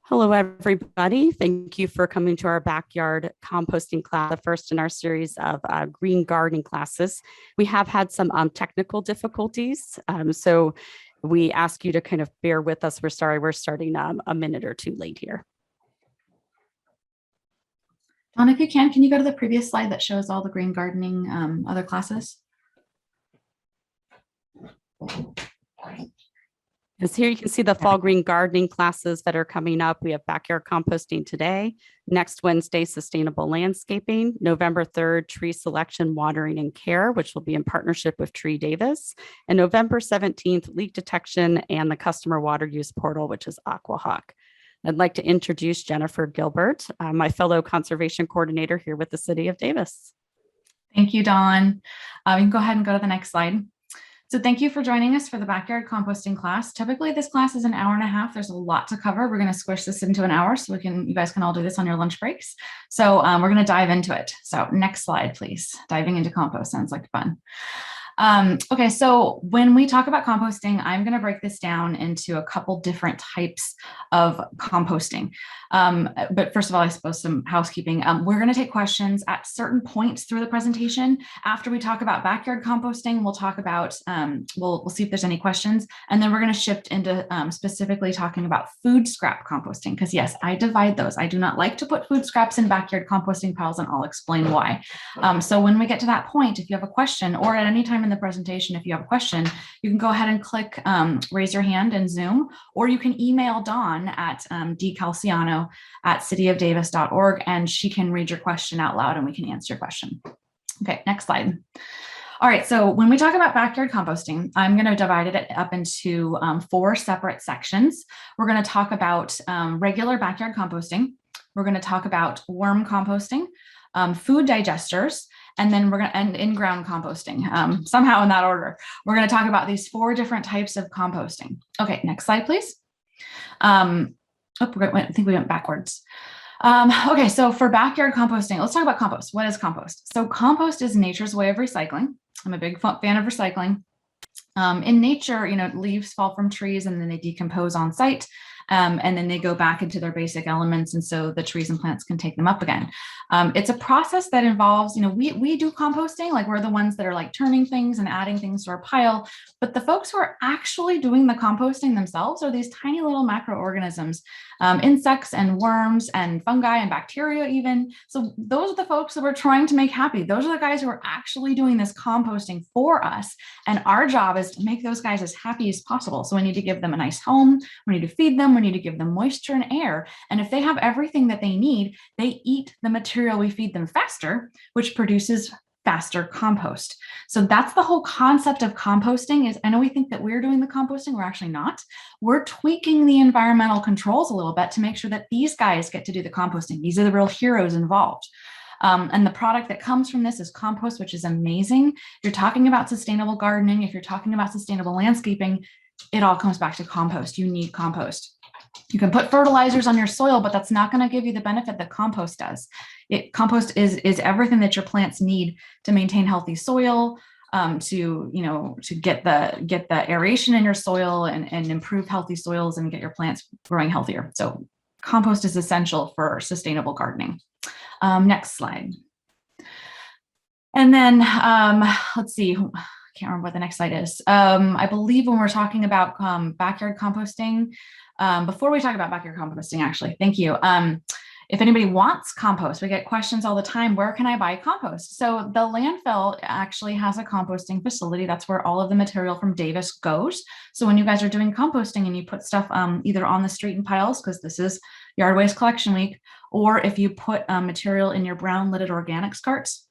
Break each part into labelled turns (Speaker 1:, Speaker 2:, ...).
Speaker 1: Hello, everybody. Thank you for coming to our backyard composting class, the first in our series of green gardening classes. We have had some technical difficulties, so we ask you to kind of bear with us. We're sorry we're starting a minute or two late here.
Speaker 2: Dawn, if you can you go to the previous slide that shows all the green gardening other classes?
Speaker 1: As here you can see the fall green gardening classes that are coming up. We have backyard composting today. Next Wednesday, sustainable landscaping. November 3rd, tree selection, watering, and care, which will be in partnership with Tree Davis. And November 17th, leak detection and the customer water use portal, which is AquaHawk. I'd like to introduce Jennifer Gilbert, my fellow conservation coordinator here with the City of Davis.
Speaker 2: Thank you, Dawn. You can go ahead and go to the next slide. So thank you for joining us for the backyard composting class. Typically this class is an hour and a half. There's a lot to cover. We're going to squish this into an hour so you guys can all do this on your lunch breaks. So we're going to dive into it. So next slide, please. Diving into compost sounds like fun. Okay, so when we talk about composting, I'm going to break this down into a couple different types of composting. But first of all, I suppose some housekeeping. We're going to take questions at certain points through the presentation. After we talk about backyard composting, we'll talk about, we'll see if there's any questions. And then we're going to shift into specifically talking about food scrap composting. Because yes, I divide those. I do not like to put food scraps in backyard composting piles, and I'll explain why. So when we get to that point, if you have a question, or at any time in the presentation, if you have a question, you can go ahead and click raise your hand in Zoom, or you can email Dawn at dcalciano@cityofdavis.org, and she can read your question out loud and we can answer your question. Okay, next slide. All right, so when we talk about backyard composting, I'm going to divide it up into 4 separate sections. We're going to talk about regular backyard composting. We're going to talk about worm composting, food digesters, and then we're going to end in-ground composting, somehow in that order. We're going to talk about these 4 different types of composting. Okay, next slide, please. I think we went backwards. Okay, so for backyard composting, let's talk about compost. What is compost? So compost is nature's way of recycling. I'm a big fan of recycling. In nature, leaves fall from trees and then they decompose on site. And then they go back into their basic elements. And so the trees and plants can take them up again. It's a process that involves, we do composting, like we're the ones that are like turning things and adding things to our pile. But the folks who are actually doing the composting themselves are these tiny little macroorganisms, insects and worms and fungi and bacteria even. So those are the folks that we're trying to make happy. Those are the guys who are actually doing this composting for us. And our job is to make those guys as happy as possible. So we need to give them a nice home. We need to feed them. We need to give them moisture and air. And if they have everything that they need, they eat the material we feed them faster, which produces faster compost. So that's the whole concept of composting. Is I know we think that we're doing the composting, we're actually not. We're tweaking the environmental controls a little bit to make sure that these guys get to do the composting. These are the real heroes involved. And the product that comes from this is compost, which is amazing. If you're talking about sustainable gardening, if you're talking about sustainable landscaping, it all comes back to compost. You need compost. You can put fertilizers on your soil, but that's not going to give you the benefit that compost does. Compost is everything that your plants need to maintain healthy soil, to get the aeration in your soil and improve healthy soils and get your plants growing healthier. So compost is essential for sustainable gardening. Next slide. And then let's see. I can't remember what the next slide is. I believe when we're talking about backyard composting, before we talk about backyard composting, actually, thank you. If anybody wants compost, we get questions all the time, where can I buy compost? So the landfill actually has a composting facility. That's where all of the material from Davis goes. So when you guys are doing composting and you put stuff either on the street in piles, because this is yard waste collection week, or if you put material in your brown lidded organics carts,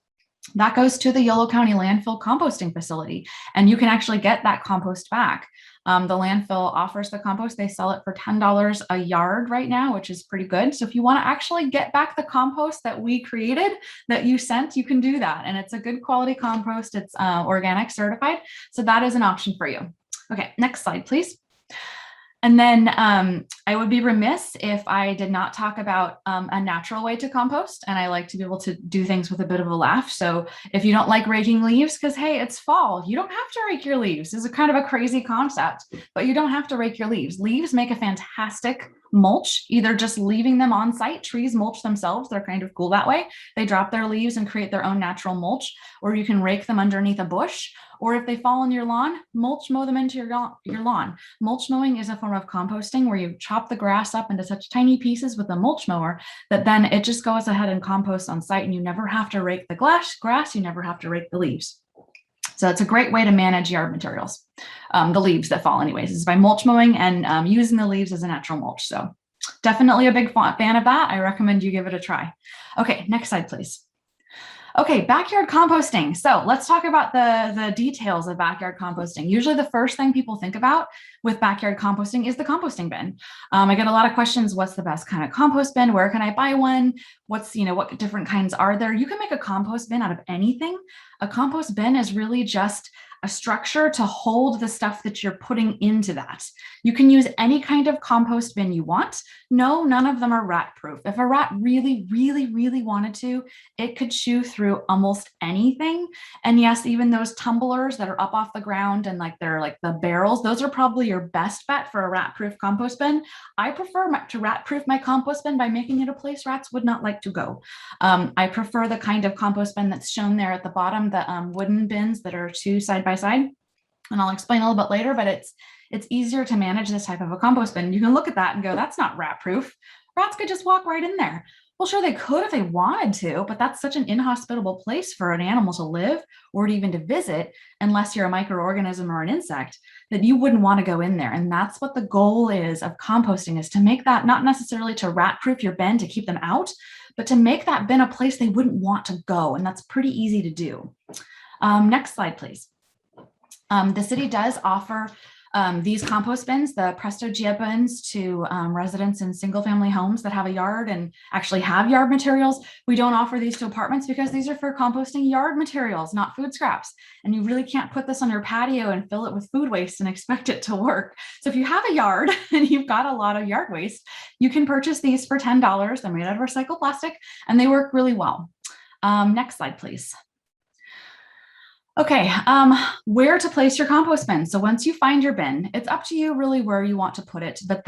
Speaker 2: that goes to the Yolo County landfill composting facility, and you can actually get that compost back. The landfill offers the compost. They sell it for $10 a yard right now, which is pretty good. So if you want to actually get back the compost that we created, that you sent, you can do that. And it's a good quality compost. It's organic certified. So that is an option for you. Okay, next slide, please. And then I would be remiss if I did not talk about a natural way to compost. And I like to be able to do things with a bit of a laugh. So if you don't like raking leaves, because hey, it's fall, you don't have to rake your leaves. This is kind of a crazy concept, but you don't have to rake your leaves. Leaves make a fantastic Mulch, either just leaving them on site. Trees mulch themselves. They're kind of cool that way. They drop their leaves and create their own natural mulch, or you can rake them underneath a bush. Or if they fall on your lawn, mulch mow them into your lawn. Mulch mowing is a form of composting where you chop the grass up into such tiny pieces with a mulch mower that then it just goes ahead and composts on site, and you never have to rake the grass, you never have to rake the leaves. So it's a great way to manage yard materials. The leaves that fall anyways is by mulch mowing and using the leaves as a natural mulch. So definitely a big fan of that. I recommend you give it a try. Okay, next slide, please. Okay, backyard composting. So let's talk about the details of backyard composting. Usually the first thing people think about with backyard composting is the composting bin. I get a lot of questions. What's the best kind of compost bin? Where can I buy one? What different kinds are there? You can make a compost bin out of anything. A compost bin is really just a structure to hold the stuff that you're putting into that. You can use any kind of compost bin you want. No, none of them are rat proof. If a rat really, really, really wanted to, it could chew through almost anything. And yes, even those tumblers that are up off the ground and they're like the barrels, those are probably your best bet for a rat proof compost bin. I prefer to rat proof my compost bin by making it a place rats would not like to go. I prefer the kind of compost bin that's shown there at the bottom, the wooden bins that are two side by side. And I'll explain a little bit later, but it's easier to manage this type of a compost bin. You can look at that and go, that's not rat proof. Rats could just walk right in there. Well, sure, they could if they wanted to, but that's such an inhospitable place for an animal to live or even to visit, unless you're a microorganism or an insect, that you wouldn't want to go in there. And that's what the goal is of composting, is to make that not necessarily to rat proof your bin to keep them out, but to make that bin a place they wouldn't want to go. And that's pretty easy to do. Next slide, please. The city does offer these compost bins, the Presto Geo bins, to residents in single family homes that have a yard and actually have yard materials. We don't offer these to apartments because these are for composting yard materials, not food scraps. And you really can't put this on your patio and fill it with food waste and expect it to work. So if you have a yard and you've got a lot of yard waste, you can purchase these for $10. They're made out of recycled plastic and they work really well. Next slide, please. Okay, where to place your compost bin. So once you find your bin, it's up to you really where you want to put it. But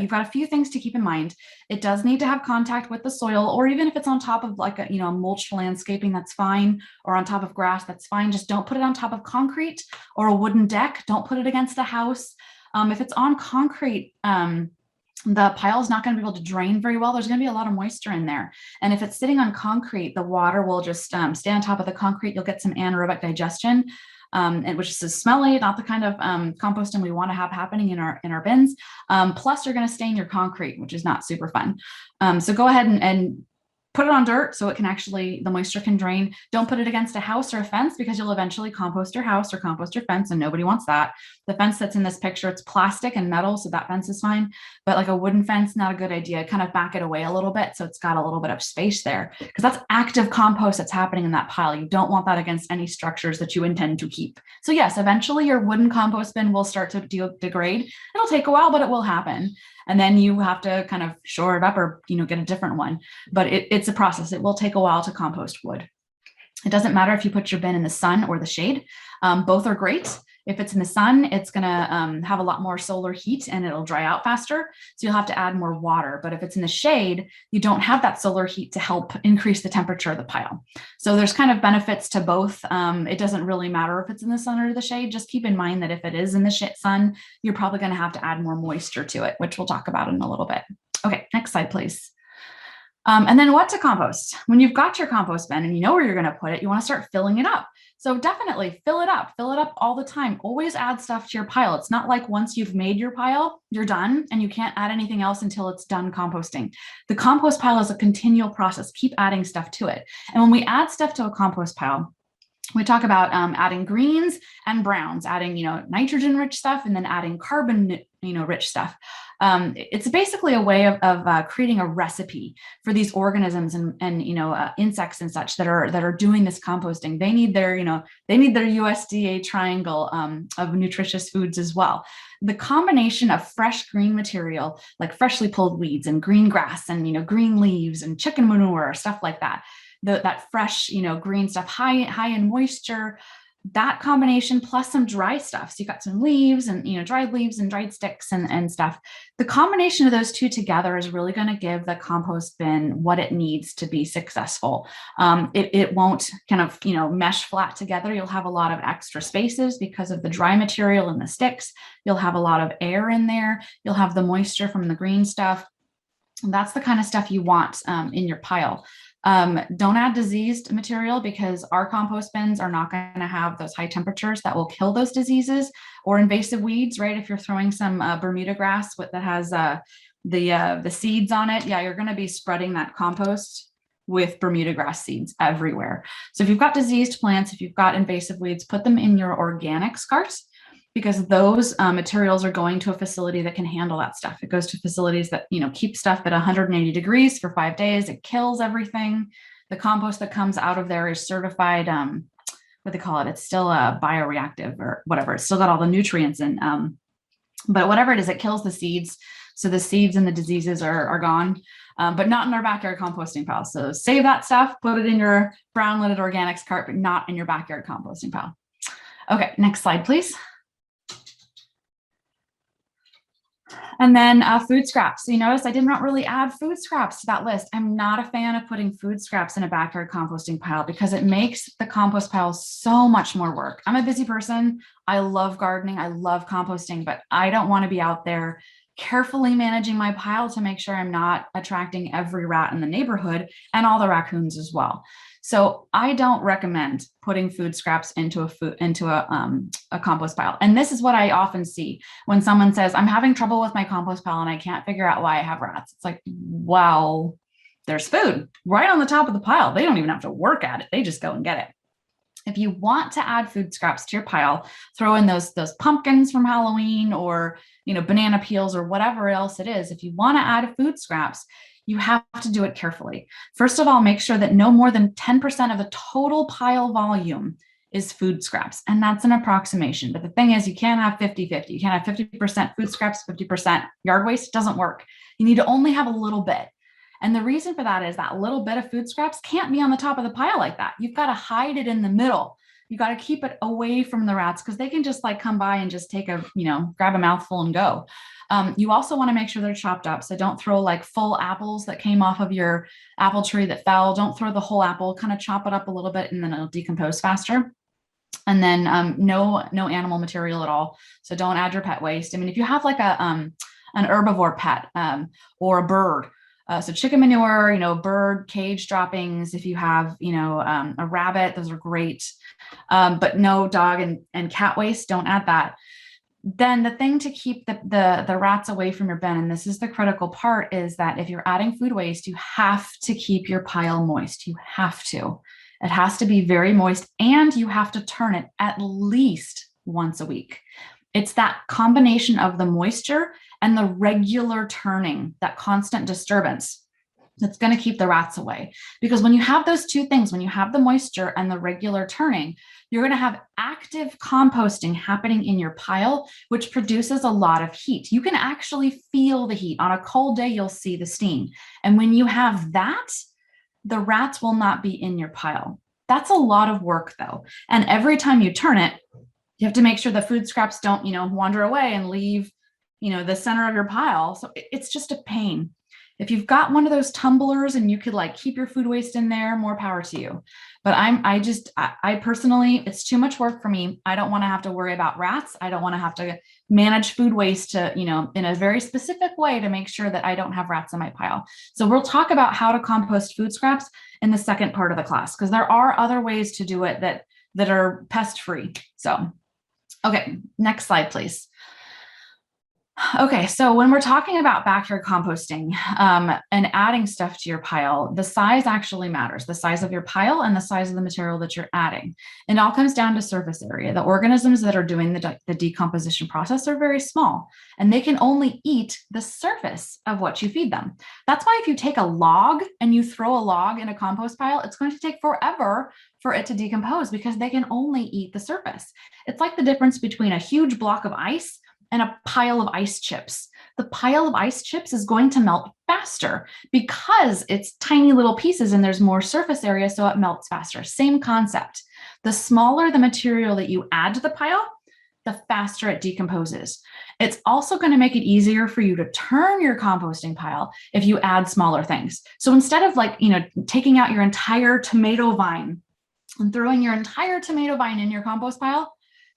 Speaker 2: you've got a few things to keep in mind. It does need to have contact with the soil, or even if it's on top of like a mulched landscaping, that's fine, or on top of grass, that's fine. Just don't put it on top of concrete or a wooden deck. Don't put it against a house. If it's on concrete, the pile is not going to be able to drain very well. There's going to be a lot of moisture in there. And if it's sitting on concrete, the water will just stay on top of the concrete. You'll get some anaerobic digestion, which is smelly, not the kind of composting we want to have happening in our bins. Plus, you're going to stain your concrete, which is not super fun. So go ahead and put it on dirt so it can the moisture can drain. Don't put it against a house or a fence, because you'll eventually compost your house or compost your fence, and nobody wants that. The fence that's in this picture, it's plastic and metal, so that fence is fine. But like a wooden fence, not a good idea. Kind of back it away a little bit so it's got a little bit of space there, because that's active compost that's happening in that pile. You don't want that against any structures that you intend to keep. So yes, eventually your wooden compost bin will start to degrade. It'll take a while, but it will happen. And then you have to kind of shore it up or, get a different one. But it's a process. It will take a while to compost wood. It doesn't matter if you put your bin in the sun or the shade. Both are great. If it's in the sun, it's going to have a lot more solar heat and it'll dry out faster. So you'll have to add more water. But if it's in the shade, you don't have that solar heat to help increase the temperature of the pile. So there's kind of benefits to both. It doesn't really matter if it's in the sun or the shade. Just keep in mind that if it is in the sun, you're probably going to have to add more moisture to it, which we'll talk about in a little bit. Okay, next slide, please. And then what to compost? When you've got your compost bin and you know where you're going to put it, you want to start filling it up. So definitely fill it up all the time. Always add stuff to your pile. It's not like once you've made your pile, you're done and you can't add anything else until it's done composting. The compost pile is a continual process. Keep adding stuff to it. And when we add stuff to a compost pile, we talk about adding greens and browns, adding, nitrogen rich stuff, and then adding carbon, rich stuff. It's basically a way of creating a recipe for these organisms and insects and such that are doing this composting. They need their USDA triangle of nutritious foods as well. The combination of fresh green material, like freshly pulled weeds and green grass and green leaves and chicken manure, stuff like that. That fresh, green stuff, high in moisture, that combination plus some dry stuff. So you've got some leaves and, dried leaves and dried sticks and stuff. The combination of those two together is really going to give the compost bin what it needs to be successful. It won't kind of, mesh flat together. You'll have a lot of extra spaces because of the dry material and the sticks. You'll have a lot of air in there. You'll have the moisture from the green stuff. And that's the kind of stuff you want in your pile. Don't add diseased material because our compost bins are not going to have those high temperatures that will kill those diseases, or invasive weeds, right? If you're throwing some Bermuda grass that has the seeds on it, yeah, you're going to be spreading that compost with Bermuda grass seeds everywhere. So if you've got diseased plants, if you've got invasive weeds, put them in your organic carts, because those materials are going to a facility that can handle that stuff. It goes to facilities that, keep stuff at 180 degrees for 5 days. It kills everything. The compost that comes out of there is certified, what they call it. It's still a bioreactive or whatever. It's still got all the nutrients in, but whatever it is, it kills the seeds. So the seeds and the diseases are gone, but not in our backyard composting pile. So save that stuff, put it in your brown lidded organics cart, but not in your backyard composting pile. Okay, next slide, please. And then food scraps. So you notice I did not really add food scraps to that list. I'm not a fan of putting food scraps in a backyard composting pile because it makes the compost pile so much more work. I'm a busy person. I love gardening. I love composting, but I don't want to be out there carefully managing my pile to make sure I'm not attracting every rat in the neighborhood and all the raccoons as well. So I don't recommend putting food scraps into a compost pile. And this is what I often see when someone says, I'm having trouble with my compost pile and I can't figure out why I have rats. It's like, well, there's food right on the top of the pile. They don't even have to work at it. They just go and get it. If you want to add food scraps to your pile, throw in those pumpkins from Halloween or, banana peels or whatever else it is. If you want to add food scraps, you have to do it carefully. First of all, make sure that no more than 10% of the total pile volume is food scraps. And that's an approximation. But the thing is, you can't have 50-50. You can't have 50% food scraps, 50% yard waste. It doesn't work. You need to only have a little bit. And the reason for that is that little bit of food scraps can't be on the top of the pile like that. You've got to hide it in the middle. You got to keep it away from the rats because they can just come by and just take grab a mouthful and go. You also want to make sure they're chopped up. So don't throw full apples that came off of your apple tree that fell. Don't throw the whole apple, kind of chop it up a little bit and then it'll decompose faster. And then no animal material at all. So don't add your pet waste. I mean, if you have an herbivore pet or a bird, so chicken manure, bird cage droppings, if you have, a rabbit, those are great. But no dog and cat waste, don't add that. Then the thing to keep the rats away from your bin, and this is the critical part, is that if you're adding food waste, you have to keep your pile moist. You have to. It has to be very moist, and you have to turn it at least once a week. It's that combination of the moisture and the regular turning, that constant disturbance, that's going to keep the rats away. Because when you have those two things, when you have the moisture and the regular turning, you're going to have active composting happening in your pile, which produces a lot of heat. You can actually feel the heat. On a cold day, you'll see the steam. And when you have that, the rats will not be in your pile. That's a lot of work though. And every time you turn it, you have to make sure the food scraps don't, wander away and leave, the center of your pile. So it's just a pain. If you've got one of those tumblers and you could keep your food waste in there, more power to you. But I personally, it's too much work for me. I don't want to have to worry about rats. I don't want to have to manage food waste to, in a very specific way to make sure that I don't have rats in my pile. So we'll talk about how to compost food scraps in the second part of the class, because there are other ways to do it that are pest-free. So, okay, next slide, please. Okay, so when we're talking about backyard composting and adding stuff to your pile, the size actually matters, the size of your pile and the size of the material that you're adding. And it all comes down to surface area. The organisms that are doing the decomposition process are very small, and they can only eat the surface of what you feed them. That's why if you take a log and you throw a log in a compost pile, it's going to take forever for it to decompose because they can only eat the surface. It's like the difference between a huge block of ice and a pile of ice chips. the pile of ice chips is going to melt faster because it's tiny little pieces and there's more surface area, so it melts faster. Same concept. The smaller the material that you add to the pile, the faster it decomposes. It's also going to make it easier for you to turn your composting pile if you add smaller things. So instead of taking out your entire tomato vine and throwing your entire tomato vine in your compost pile,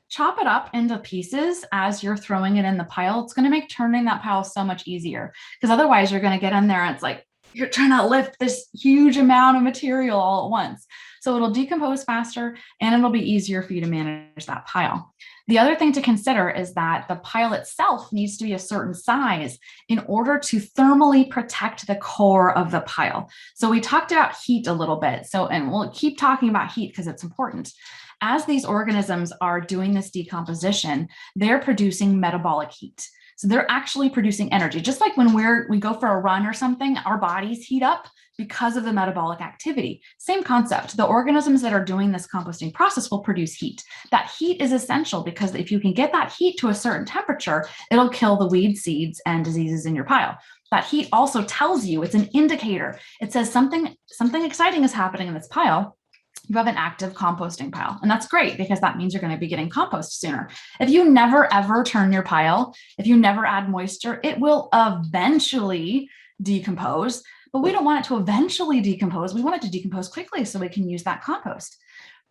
Speaker 2: chop it up into pieces as you're throwing it in the pile. It's going to make turning that pile so much easier, because otherwise you're going to get in there and it's like you're trying to lift this huge amount of material all at once. So it'll decompose faster and it'll be easier for you to manage that pile. The other thing to consider is that the pile itself needs to be a certain size in order to thermally protect the core of the pile. So we talked about heat a little bit. And we'll keep talking about heat because it's important. As these organisms are doing this decomposition, they're producing metabolic heat. So they're actually producing energy. Just like when we go for a run or something, our bodies heat up because of the metabolic activity. Same concept. The organisms that are doing this composting process will produce heat. That heat is essential because if you can get that heat to a certain temperature, it'll kill the weed seeds and diseases in your pile. That heat also tells you, it's an indicator. It says something exciting is happening in this pile. You have an active composting pile. And that's great because that means you're going to be getting compost sooner. If you never ever turn your pile, if you never add moisture, it will eventually decompose, but we don't want it to eventually decompose. We want it to decompose quickly so we can use that compost.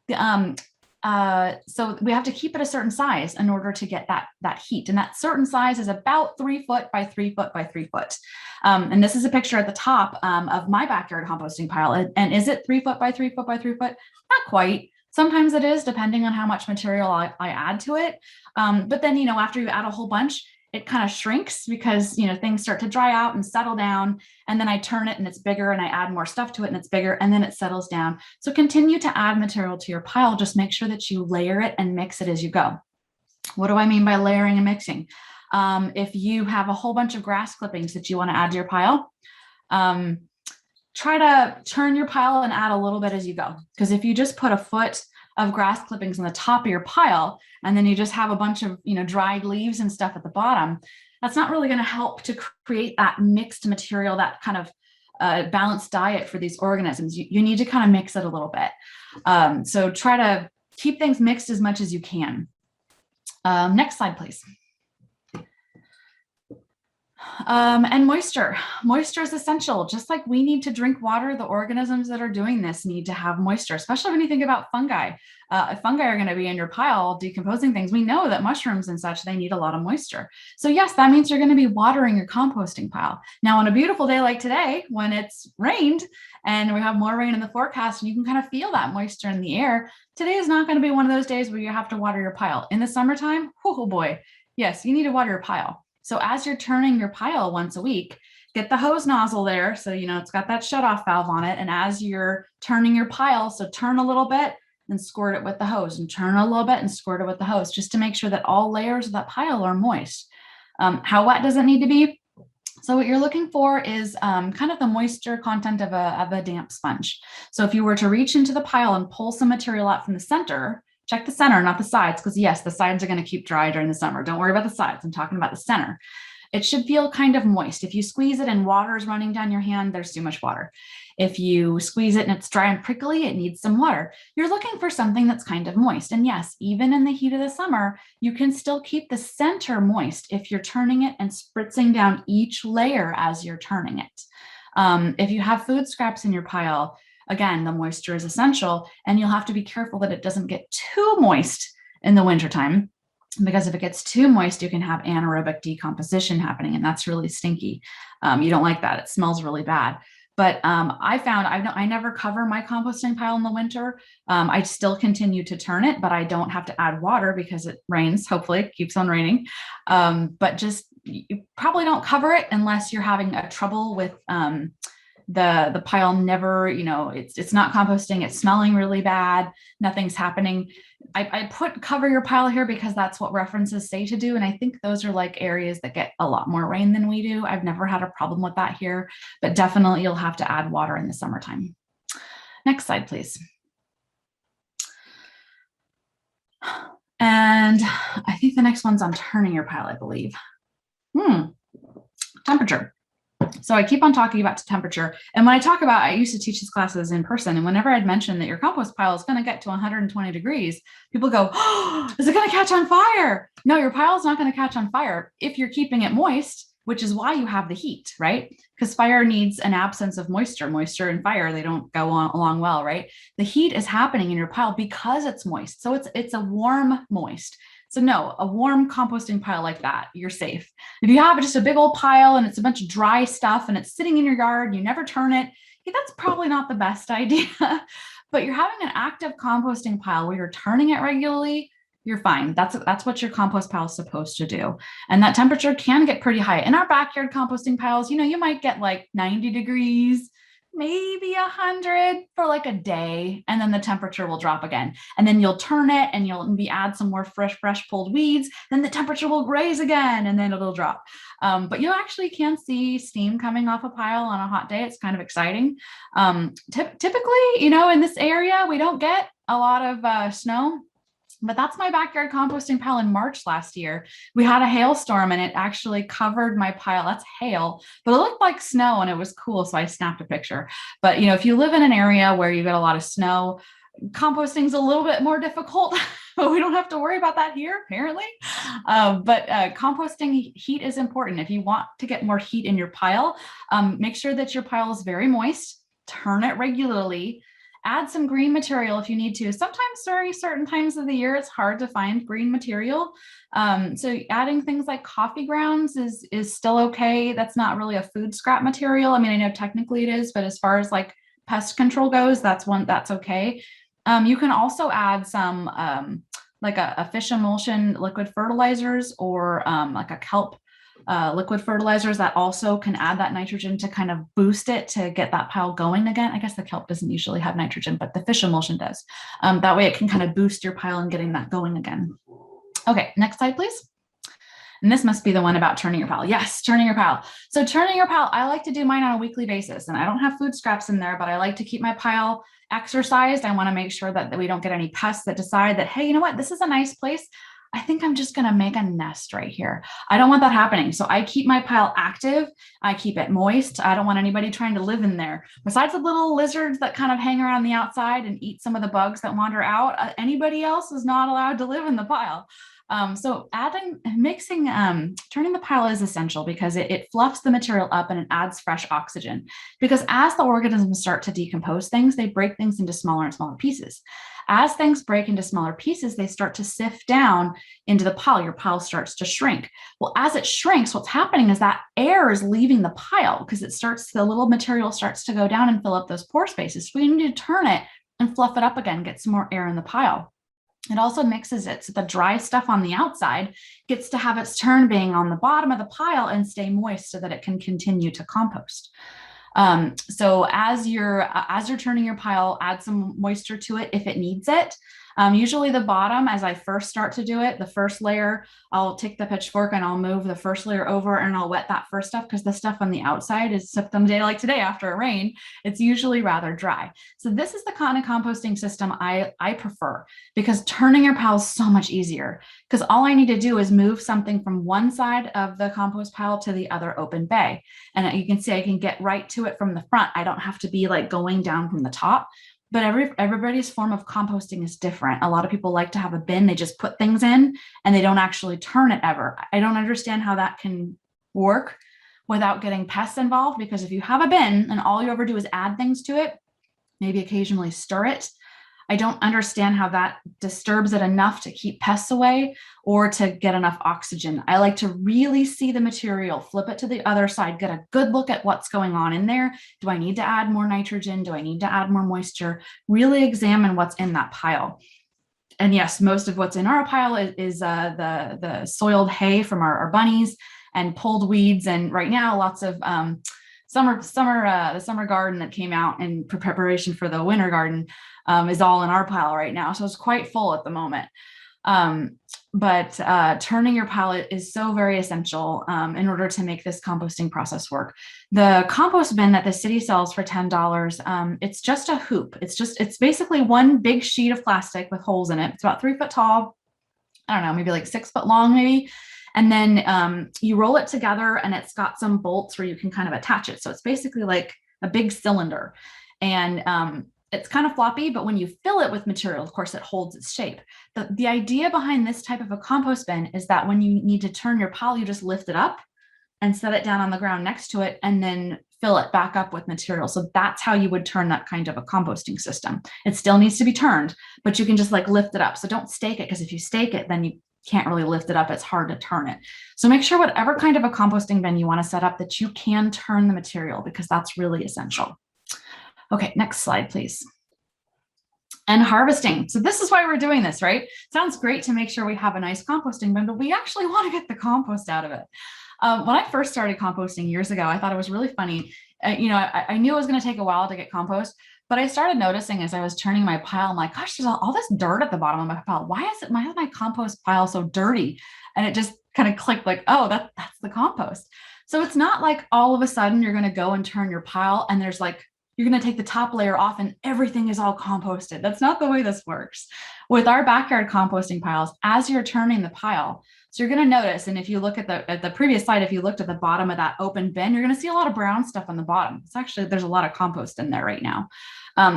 Speaker 2: So we have to keep it a certain size in order to get that heat. And that certain size is about 3 foot by 3 foot by 3 foot. And this is a picture at the top of my backyard composting pile. And is it 3 foot by 3 foot by 3 foot? Not quite. Sometimes it is, depending on how much material I add to it. But then, after you add a whole bunch, it kind of shrinks because, things start to dry out and settle down. And then I turn it and it's bigger and I add more stuff to it and it's bigger and then it settles down. So continue to add material to your pile. Just make sure that you layer it and mix it as you go. What do I mean by layering and mixing? If you have a whole bunch of grass clippings that you want to add to your pile, try to turn your pile and add a little bit as you go. Because if you just put a foot of grass clippings on the top of your pile, and then you just have a bunch of, dried leaves and stuff at the bottom, that's not really going to help to create that mixed material, that kind of balanced diet for these organisms. You need to kind of mix it a little bit. So try to keep things mixed as much as you can. Next slide, please. And moisture. Moisture is essential. Just like we need to drink water, the organisms that are doing this need to have moisture, especially when you think about fungi. If fungi are going to be in your pile decomposing things, we know that mushrooms and such, they need a lot of moisture. So yes, that means you're going to be watering your composting pile. Now, on a beautiful day like today, when it's rained and we have more rain in the forecast and you can kind of feel that moisture in the air, today is not going to be one of those days where you have to water your pile. In the summertime, oh boy, yes, you need to water your pile. So as you're turning your pile once a week, get the hose nozzle there. So, it's got that shutoff valve on it. And as you're turning your pile, so turn a little bit and squirt it with the hose, and turn a little bit and squirt it with the hose, just to make sure that all layers of that pile are moist. How wet does it need to be? So what you're looking for is kind of the moisture content of a damp sponge. So if you were to reach into the pile and pull some material out from the center, check the center, not the sides, because yes, the sides are going to keep dry during the summer. Don't worry about the sides. I'm talking about the center. It should feel kind of moist. If you squeeze it and water is running down your hand, there's too much water. If you squeeze it and it's dry and prickly, it needs some water. You're looking for something that's kind of moist. And yes, even in the heat of the summer, you can still keep the center moist if you're turning it and spritzing down each layer as you're turning it. If you have food scraps in your pile, again, the moisture is essential, and you'll have to be careful that it doesn't get too moist in the wintertime, because if it gets too moist, you can have anaerobic decomposition happening, and that's really stinky. You don't like that. It smells really bad. But I found I never cover my composting pile in the winter. I still continue to turn it, but I don't have to add water because it rains. Hopefully it keeps on raining. But just, you probably don't cover it unless you're having a trouble with the pile never, it's not composting, it's smelling really bad, nothing's happening. I put cover your pile here because that's what references say to do. And I think those are like areas that get a lot more rain than we do. I've never had a problem with that here, but definitely you'll have to add water in the summertime. Next slide, please. And I think the next one's on turning your pile, I believe. Temperature. So I keep on talking about temperature. And when I talk about, I used to teach these classes in person. And whenever I'd mention that your compost pile is going to get to 120 degrees, people go, oh, is it going to catch on fire? No, your pile is not going to catch on fire if you're keeping it moist, which is why you have the heat, right? Because fire needs an absence of moisture. Moisture and fire, they don't go along well, right? The heat is happening in your pile because it's moist. So it's a warm moist. So no, a warm composting pile like that, you're safe. If you have just a big old pile and it's a bunch of dry stuff and it's sitting in your yard, you never turn it, that's probably not the best idea. But you're having an active composting pile where you're turning it regularly, you're fine. That's what your compost pile is supposed to do. And that temperature can get pretty high. In our backyard composting piles, you might get like 90 degrees, maybe 100 for like a day, and then the temperature will drop again. And then you'll turn it and you'll maybe add some more fresh pulled weeds, then the temperature will raise again and then it'll drop. But you actually can see steam coming off a pile on a hot day. It's kind of exciting. Typically, in this area, we don't get a lot of snow. But that's my backyard composting pile in March last year. We had a hailstorm and it actually covered my pile. That's hail, but it looked like snow and it was cool. So I snapped a picture. But if you live in an area where you get a lot of snow, composting's a little bit more difficult, but we don't have to worry about that here, apparently. But composting heat is important. If you want to get more heat in your pile, make sure that your pile is very moist, turn it regularly. Add some green material if you need to. Sometimes during certain times of the year, it's hard to find green material. So adding things like coffee grounds is still okay. That's not really a food scrap material. I mean, I know technically it is, but as far as like pest control goes, that's okay. You can also add some like a fish emulsion liquid fertilizers or like a kelp liquid fertilizers that also can add that nitrogen to kind of boost it to get that pile going again. I guess the kelp doesn't usually have nitrogen, but the fish emulsion does. That way it can kind of boost your pile and getting that going again. Okay, next slide, please. And this must be the one about turning your pile. Yes, turning your pile. So turning your pile, I like to do mine on a weekly basis, and I don't have food scraps in there, but I like to keep my pile exercised. I want to make sure that we don't get any pests that decide that, hey, you know what, this is a nice place. I think I'm just going to make a nest right here. I don't want that happening. So I keep my pile active. I keep it moist. I don't want anybody trying to live in there. Besides the little lizards that kind of hang around the outside and eat some of the bugs that wander out, anybody else is not allowed to live in the pile. So turning the pile is essential because it fluffs the material up and it adds fresh oxygen. Because as the organisms start to decompose things, they break things into smaller and smaller pieces. As things break into smaller pieces, they start to sift down into the pile. Your pile starts to shrink. Well, as it shrinks, what's happening is that air is leaving the pile because the little material starts to go down and fill up those pore spaces. So we need to turn it and fluff it up again, get some more air in the pile. It also mixes it so the dry stuff on the outside gets to have its turn being on the bottom of the pile and stay moist so that it can continue to compost. So as you're turning your pile, add some moisture to it if it needs it. Usually the bottom, as I first start to do it, the first layer, I'll take the pitchfork and I'll move the first layer over and I'll wet that first stuff because the stuff on the outside is someday like today after a rain, it's usually rather dry. So this is the kind of composting system I prefer because turning your pile is so much easier because all I need to do is move something from one side of the compost pile to the other open bay. And you can see I can get right to it from the front. I don't have to be like going down from the top. But everybody's form of composting is different. A lot of people like to have a bin. They just put things in and they don't actually turn it ever. I don't understand how that can work without getting pests involved, because if you have a bin and all you ever do is add things to it, maybe occasionally stir it, I don't understand how that disturbs it enough to keep pests away or to get enough oxygen. I like to really see the material, flip it to the other side, get a good look at what's going on in there. Do I need to add more nitrogen? Do I need to add more moisture? Really examine what's in that pile. And yes, most of what's in our pile is the soiled hay from our bunnies and pulled weeds. And right now, lots of the summer garden that came out in preparation for the winter garden is all in our pile right now. So it's quite full at the moment. But turning your pile is so very essential in order to make this composting process work. The compost bin that the city sells for $10, it's just a hoop. It's basically one big sheet of plastic with holes in it. It's about 3 foot tall. I don't know, maybe like 6 foot long, maybe. And then you roll it together, and it's got some bolts where you can kind of attach it. So it's basically like a big cylinder. And it's kind of floppy, but when you fill it with material, of course, it holds its shape. The idea behind this type of a compost bin is that when you need to turn your pile, you just lift it up and set it down on the ground next to it, and then fill it back up with material. So that's how you would turn that kind of a composting system. It still needs to be turned, but you can just like lift it up. So don't stake it, because if you stake it, then you can't really lift it up. It's hard to turn it. So make sure whatever kind of a composting bin you want to set up, that you can turn the material, because that's really essential. Okay, next slide, please. And harvesting. So this is why we're doing this, right? Sounds great to make sure we have a nice composting bin, but we actually want to get the compost out of it. When I first started composting years ago, I thought it was really funny. I knew it was going to take a while to get compost, but I started noticing as I was turning my pile, I'm like, gosh, there's all this dirt at the bottom of my pile. Why is my compost pile so dirty? And it just kind of clicked like, oh, that's the compost. So it's not like all of a sudden you're going to go and turn your pile and there's like, you're going to take the top layer off and everything is all composted. That's not the way this works. With our backyard composting piles, as you're turning the pile, so you're going to notice, and if you look at the previous slide, if you looked at the bottom of that open bin, you're going to see a lot of brown stuff on the bottom. It's actually, there's a lot of compost in there right now.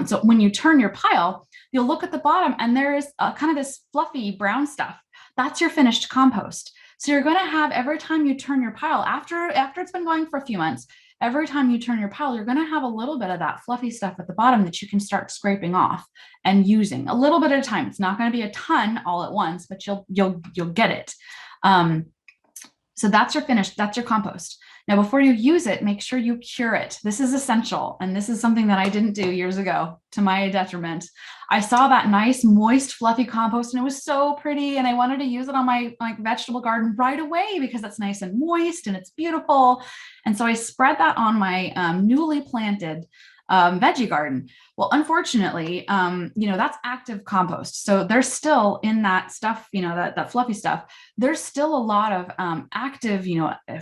Speaker 2: So when you turn your pile, you'll look at the bottom and there is kind of this fluffy brown stuff. That's your finished compost. So you're going to have, every time you turn your pile, after it's been going for a few months, every time you turn your pile, you're going to have a little bit of that fluffy stuff at the bottom that you can start scraping off and using a little bit at a time. It's not going to be a ton all at once, but you'll get it. So that's your finished, that's your compost. Now, before you use it, make sure you cure it. This is essential. And this is something that I didn't do years ago, to my detriment. I saw that nice, moist, fluffy compost and it was so pretty. And I wanted to use it on my vegetable garden right away because it's nice and moist and it's beautiful. And so I spread that on my newly planted veggie garden. Well, unfortunately, that's active compost. So there's still in that stuff, that fluffy stuff, there's still a lot of active,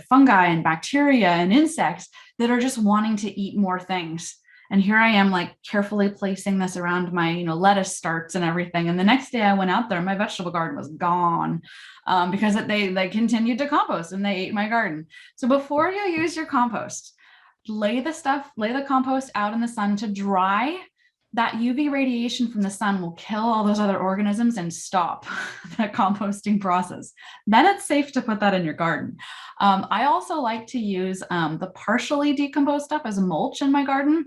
Speaker 2: fungi and bacteria and insects that are just wanting to eat more things. And here I am, like carefully placing this around my, lettuce starts and everything. And the next day I went out there, my vegetable garden was gone because they continued to compost and they ate my garden. So before you use your compost, lay the compost out in the sun to dry. That UV radiation from the sun will kill all those other organisms and stop the composting process. Then it's safe to put that in your garden. I also like to use the partially decomposed stuff as a mulch in my garden.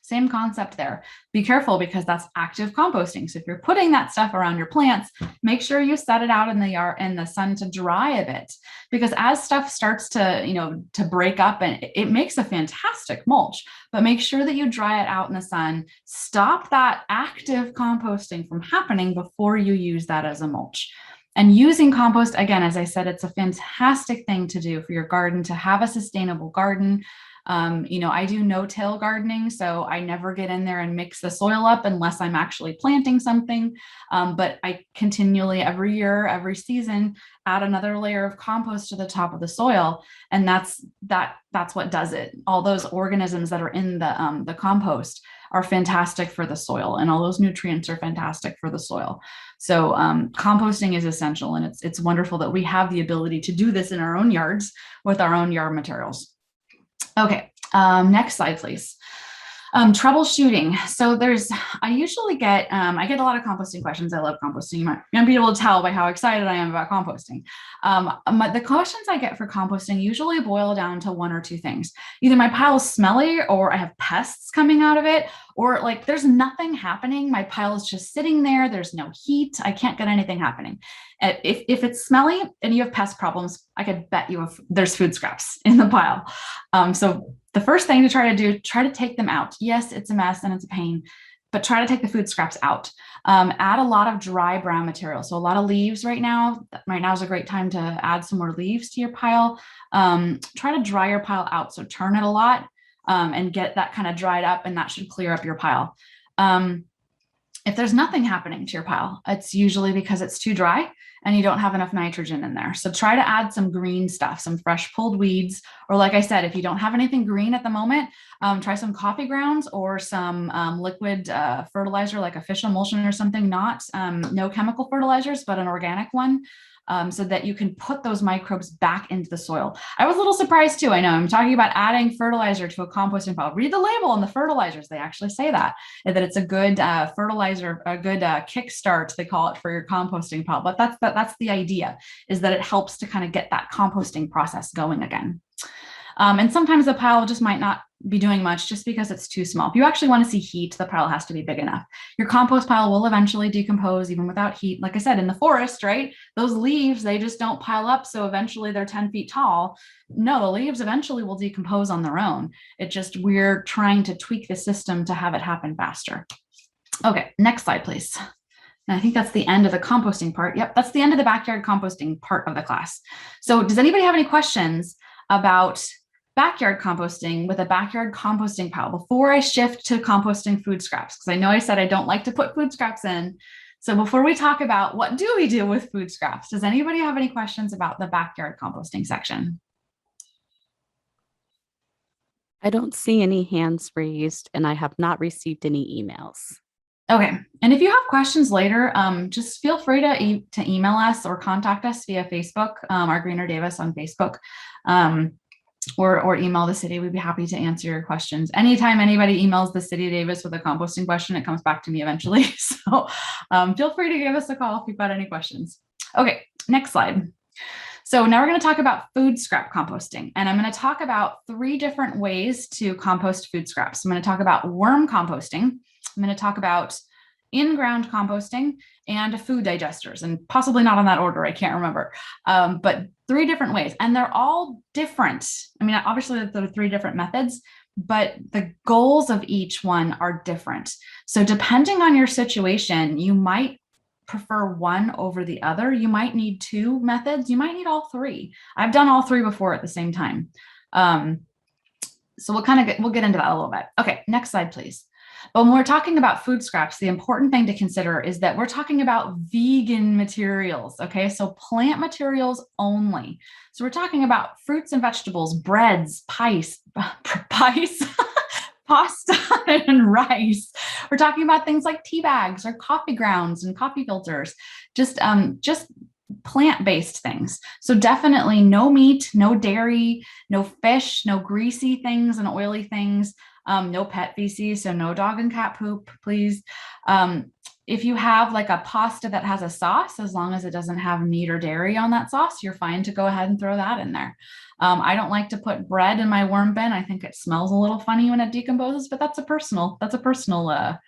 Speaker 2: Same concept there. Be careful because that's active composting. So if you're putting that stuff around your plants, make sure you set it out in the sun to dry a bit, because as stuff starts to break up, and it makes a fantastic mulch, but make sure that you dry it out in the sun. Stop that active composting from happening before you use that as a mulch. And using compost, again, as I said, it's a fantastic thing to do for your garden, to have a sustainable garden. I do no-till gardening, so I never get in there and mix the soil up unless I'm actually planting something. But I continually, every year, every season, add another layer of compost to the top of the soil. And that's what does it. All those organisms that are in the compost are fantastic for the soil, and all those nutrients are fantastic for the soil. So composting is essential, and it's wonderful that we have the ability to do this in our own yards with our own yard materials. Okay, next slide, please. Troubleshooting. So I usually get, I get a lot of composting questions. I love composting. You might be able to tell by how excited I am about composting. The questions I get for composting usually boil down to one or two things. Either my pile is smelly, or I have pests coming out of it, or like there's nothing happening. My pile is just sitting there. There's no heat. I can't get anything happening. If it's smelly and you have pest problems, I could bet you there's food scraps in the pile. So the first thing to try to take them out. Yes, it's a mess and it's a pain, but try to take the food scraps out. Add a lot of dry brown material. So a lot of leaves right now. Right now is a great time to add some more leaves to your pile. Try to dry your pile out. So turn it a lot and get that kind of dried up, and that should clear up your pile. If there's nothing happening to your pile, it's usually because it's too dry and you don't have enough nitrogen in there. So try to add some green stuff, some fresh pulled weeds, or like I said, if you don't have anything green at the moment, try some coffee grounds or some liquid fertilizer like a fish emulsion or something, no chemical fertilizers, but an organic one. so that you can put those microbes back into the soil. I was a little surprised too. I know I'm talking about adding fertilizer to a composting pile. Read the label on the fertilizers. They actually say that it's a good fertilizer, a good kickstart, they call it, for your composting pile. But that's the idea, is that it helps to kind of get that composting process going again. And sometimes the pile just might not be doing much just because it's too small. If you actually want to see heat, the pile has to be big enough. Your compost pile will eventually decompose even without heat. Like I said, in the forest, right? Those leaves, they just don't pile up. So eventually they're 10 feet tall. No, the leaves eventually will decompose on their own. We're trying to tweak the system to have it happen faster. Okay, next slide, please. And I think that's the end of the composting part. Yep, that's the end of the backyard composting part of the class. So does anybody have any questions about backyard composting with a backyard composting pile before I shift to composting food scraps? Because I know I said I don't like to put food scraps in. So before we talk about what do we do with food scraps, does anybody have any questions about the backyard composting section?
Speaker 1: I don't see any hands raised, and I have not received any emails.
Speaker 2: Okay. And if you have questions later, just feel free to email us or contact us via Facebook, our Greener Davis on Facebook. Or email the city. We'd be happy to answer your questions. Anytime anybody emails the city of Davis with a composting question, it comes back to me eventually. So feel free to give us a call if you've got any questions. Okay, next slide. So now we're going to talk about food scrap composting. And I'm going to talk about 3 different ways to compost food scraps. I'm going to talk about worm composting. I'm going to talk about in-ground composting and food digesters, and possibly not in that order. I can't remember, but 3 different ways, and they're all different. I mean, obviously there are 3 different methods, but the goals of each one are different. So depending on your situation, you might prefer one over the other. You might need 2 methods. You might need all 3. I've done all 3 before at the same time. So we'll get into that a little bit. Okay, next slide, please. But when we're talking about food scraps, the important thing to consider is that we're talking about vegan materials, okay? So plant materials only. So we're talking about fruits and vegetables, breads, pies, pasta and rice. We're talking about things like tea bags or coffee grounds and coffee filters, just plant-based things. So definitely no meat, no dairy, no fish, no greasy things and oily things. No pet feces, so no dog and cat poop, please. If you have like a pasta that has a sauce, as long as it doesn't have meat or dairy on that sauce, you're fine to go ahead and throw that in there. I don't like to put bread in my worm bin. I think it smells a little funny when it decomposes, but that's a personal a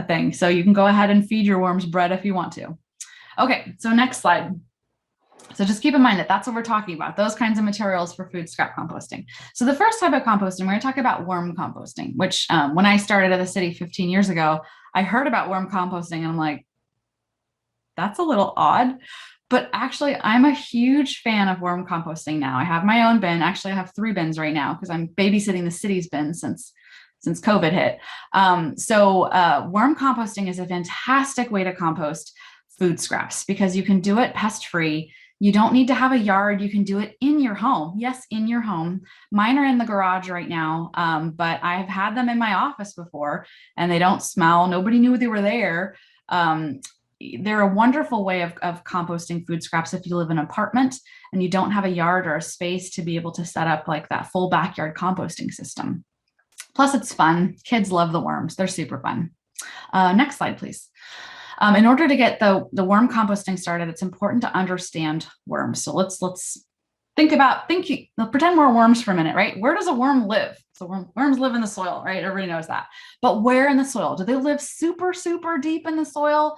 Speaker 2: thing. So you can go ahead and feed your worms bread if you want to. Okay, so next slide. So just keep in mind that that's what we're talking about, those kinds of materials for food scrap composting. So the first type of composting, we're going to talk about worm composting, which when I started at the city 15 years ago, I heard about worm composting and I'm like, that's a little odd. But actually, I'm a huge fan of worm composting now. I have my own bin. Actually, I have 3 bins right now because I'm babysitting the city's bin since COVID hit. Worm composting is a fantastic way to compost food scraps because you can do it pest-free. You don't need to have a yard. You can do it in your home. Yes, in your home. Mine are in the garage right now, but I've had them in my office before and they don't smell. Nobody knew they were there. They're a wonderful way of composting food scraps if you live in an apartment and you don't have a yard or a space to be able to set up like that full backyard composting system. Plus, it's fun. Kids love the worms. They're super fun. Next slide, please. In order to get the worm composting started, it's important to understand worms. So let's pretend we're worms for a minute, right? Where does a worm live? So worms live in the soil, right? Everybody knows that. But where in the soil? Do they live super, super deep in the soil?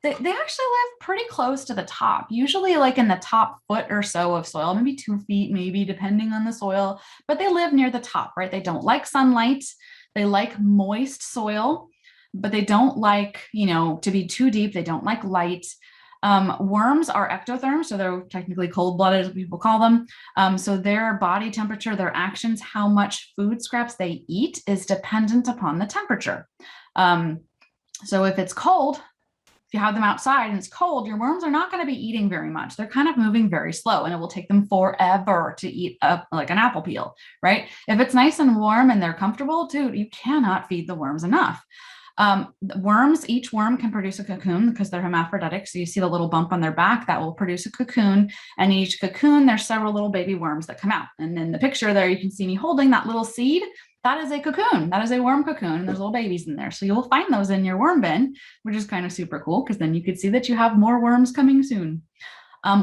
Speaker 2: They actually live pretty close to the top, usually like in the top foot or so of soil, maybe 2 feet, maybe depending on the soil, but they live near the top, right? They don't like sunlight. They like moist soil, but they don't like, to be too deep. They don't like light. Worms are ectotherms, so they're technically cold-blooded, as people call them. So their body temperature, their actions, how much food scraps they eat is dependent upon the temperature. So if it's cold, if you have them outside and it's cold, your worms are not going to be eating very much. They're kind of moving very slow and it will take them forever to eat up like an apple peel, right? If it's nice and warm and they're comfortable, dude, you cannot feed the worms enough. Worms, each worm can produce a cocoon because they're hermaphroditic. So you see the little bump on their back that will produce a cocoon. And in each cocoon, there's several little baby worms that come out. And in the picture there, you can see me holding that little seed. That is a cocoon. That is a worm cocoon. And there's little babies in there. So you will find those in your worm bin, which is kind of super cool because then you could see that you have more worms coming soon.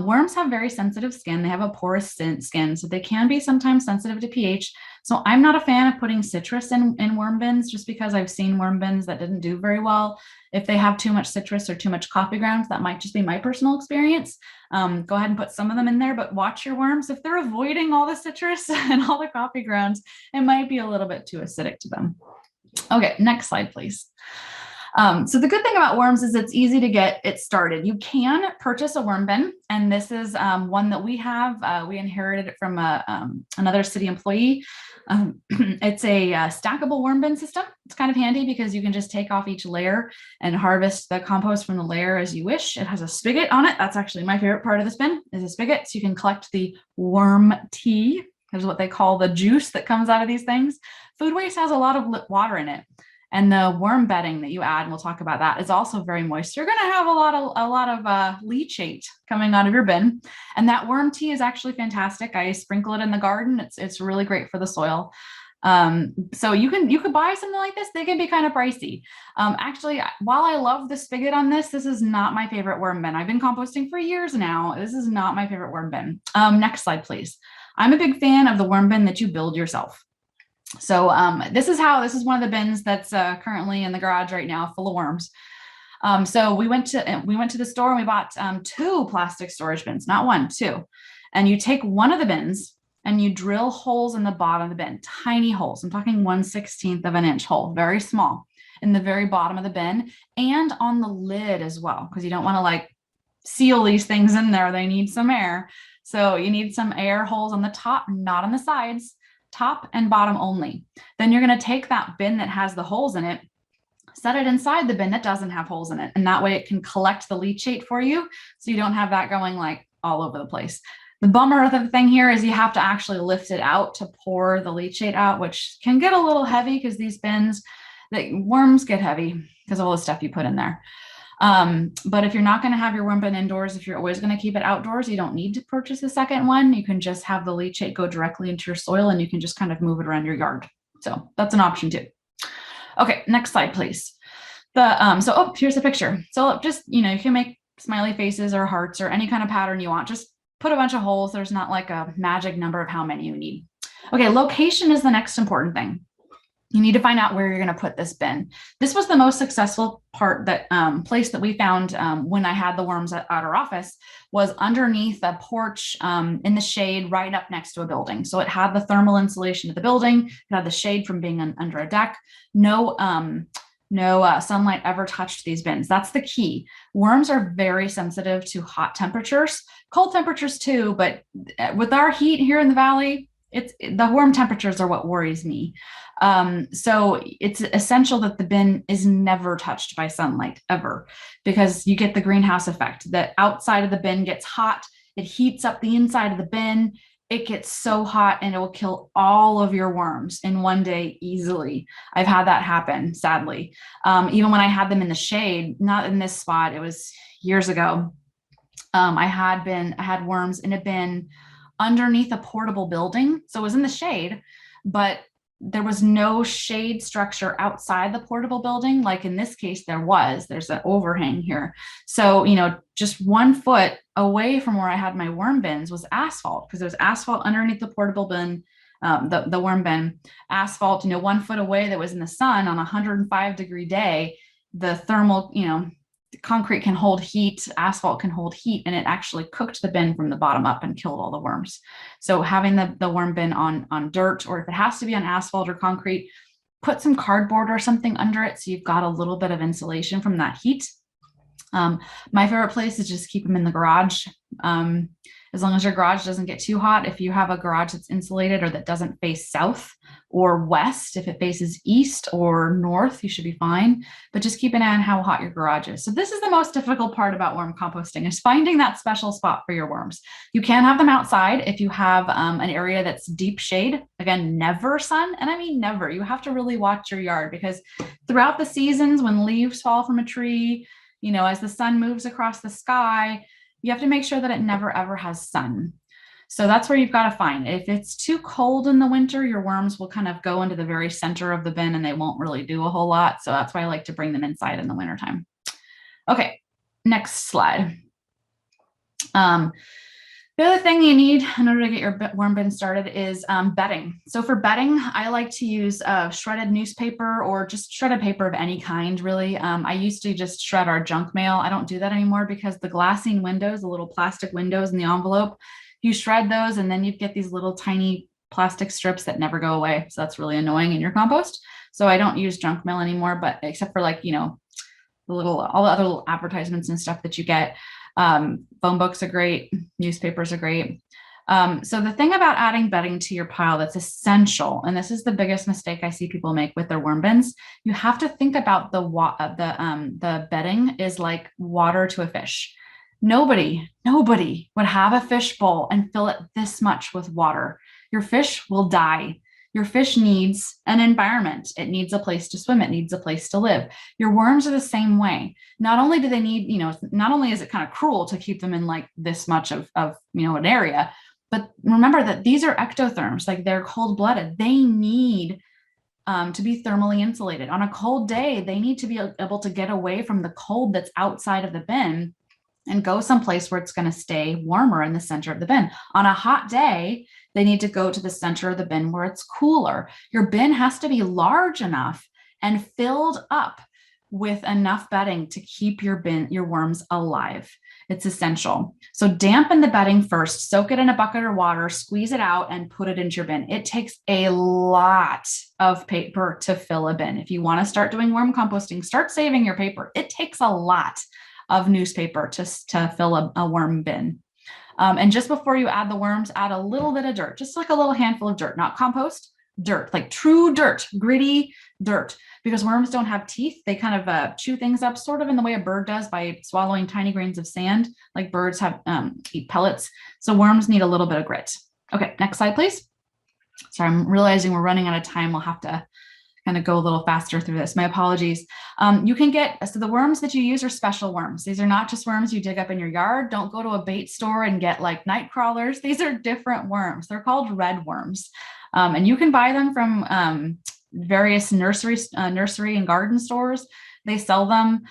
Speaker 2: Worms have very sensitive skin. They have a porous skin, so they can be sometimes sensitive to pH. So I'm not a fan of putting citrus in worm bins just because I've seen worm bins that didn't do very well. If they have too much citrus or too much coffee grounds, that might just be my personal experience. Go ahead and put some of them in there, but watch your worms. If they're avoiding all the citrus and all the coffee grounds, it might be a little bit too acidic to them. Okay, next slide, please. So the good thing about worms is it's easy to get it started. You can purchase a worm bin, and this is one that we have. We inherited it from another city employee. It's a stackable worm bin system. It's kind of handy because you can just take off each layer and harvest the compost from the layer as you wish. It has a spigot on it. That's actually my favorite part of this bin is a spigot. So you can collect the worm tea. There's what they call the juice that comes out of these things. Food waste has a lot of water in it. And the worm bedding that you add, and we'll talk about that, is also very moist. You're going to have a lot of leachate coming out of your bin. And that worm tea is actually fantastic. I sprinkle it in the garden. It's really great for the soil. So you could buy something like this. They can be kind of pricey. Actually, while I love the spigot on this is not my favorite worm bin. I've been composting for years now. This is not my favorite worm bin. Next slide, please. I'm a big fan of the worm bin that you build yourself. So this is one of the bins that's currently in the garage right now, full of worms. So we went to the store and we bought 2 plastic storage bins, not 1, 2. And you take one of the bins and you drill holes in the bottom of the bin, tiny holes. I'm talking 1/16 of an inch hole, very small, in the very bottom of the bin and on the lid as well, because you don't want to like seal these things in there. They need some air. So you need some air holes on the top, not on the sides. Top and bottom only. Then you're going to take that bin that has the holes in it, set it inside the bin that doesn't have holes in it. And that way it can collect the leachate for you. So you don't have that going like all over the place. The bummer of the thing here is you have to actually lift it out to pour the leachate out, which can get a little heavy because these bins, the worms get heavy because of all the stuff you put in there. But if you're not going to have your worm bin indoors, if you're always going to keep it outdoors, you don't need to purchase a second one. You can just have the leachate go directly into your soil and you can just kind of move it around your yard. So that's an option too. Okay, next slide, please. Here's the picture. So just, you can make smiley faces or hearts or any kind of pattern you want. Just put a bunch of holes. There's not like a magic number of how many you need. Okay, location is the next important thing. You need to find out where you're going to put this bin. This was the most successful place that we found when I had the worms at our office was underneath a porch in the shade right up next to a building. So it had the thermal insulation of the building. It had the shade from being under a deck. No sunlight ever touched these bins. That's the key. Worms are very sensitive to hot temperatures, cold temperatures too, but with our heat here in the valley, the warm temperatures are what worries me. So it's essential that the bin is never touched by sunlight ever, because you get the greenhouse effect. The outside of the bin gets hot. It heats up the inside of the bin. It gets so hot and it will kill all of your worms in one day easily. I've had that happen, sadly. Even when I had them in the shade, not in this spot, it was years ago. I had worms in a bin underneath a portable building. So it was in the shade, but there was no shade structure outside the portable building. Like in this case, there's an overhang here. So, just 1 foot away from where I had my worm bins was asphalt, because there was asphalt underneath the portable bin, the worm bin, asphalt, 1 foot away that was in the sun on a 105-degree day. The thermal, concrete can hold heat, asphalt can hold heat, and it actually cooked the bin from the bottom up and killed all the worms. So having the worm bin on dirt, or if it has to be on asphalt or concrete, put some cardboard or something under it so you've got a little bit of insulation from that heat. My favorite place is just keep them in the garage. As long as your garage doesn't get too hot. If you have a garage that's insulated or that doesn't face south or west, if it faces east or north, you should be fine. But just keep an eye on how hot your garage is. So this is the most difficult part about worm composting, is finding that special spot for your worms. You can have them outside if you have an area that's deep shade. Again, never sun. And I mean never. You have to really watch your yard, because throughout the seasons when leaves fall from a tree, as the sun moves across the sky, you have to make sure that it never ever has sun. So that's where you've got to find. If it's too cold in the winter, your worms will kind of go into the very center of the bin and they won't really do a whole lot. So that's why I like to bring them inside in the wintertime. Okay, next slide. The other thing you need in order to get your worm bin started is bedding. So for bedding, I like to use shredded newspaper or just shredded paper of any kind, really. I used to just shred our junk mail. I don't do that anymore because the glassine windows, the little plastic windows in the envelope, you shred those and then you get these little tiny plastic strips that never go away. So that's really annoying in your compost. So I don't use junk mail anymore, but except for all the other little advertisements and stuff that you get. Phone books are great. Newspapers are great. So the thing about adding bedding to your pile that's essential, and this is the biggest mistake I see people make with their worm bins, you have to think about the bedding is like water to a fish. Nobody would have a fish bowl and fill it this much with water. Your fish will die. Your fish needs an environment. It needs a place to swim. It needs a place to live. Your worms are the same way. Not only do they need, not only is it kind of cruel to keep them in like this much of an area, but remember that these are ectotherms, like they're cold-blooded. They need to be thermally insulated. On a cold day, they need to be able to get away from the cold that's outside of the bin and go someplace where it's going to stay warmer in the center of the bin. On a hot day, they need to go to the center of the bin where it's cooler. Your bin has to be large enough and filled up with enough bedding to keep your worms alive. It's essential. So dampen the bedding first, soak it in a bucket of water, squeeze it out and put it into your bin. It takes a lot of paper to fill a bin. If you want to start doing worm composting, start saving your paper. It takes a lot of newspaper to fill a worm bin. And just before you add the worms, add a little bit of dirt, just like a little handful of dirt, not compost, dirt, like true dirt, gritty dirt, because worms don't have teeth. They kind of chew things up sort of in the way a bird does by swallowing tiny grains of sand, like birds have eat pellets. So worms need a little bit of grit. Okay, next slide, please. Sorry, I'm realizing we're running out of time. We'll have to kind of go a little faster through this. My apologies. You can so the worms that you use are special worms. These are not just worms you dig up in your yard. Don't go to a bait store and get like night crawlers. These are different worms. They're called red worms. And you can buy them from various nursery and garden stores. They sell them.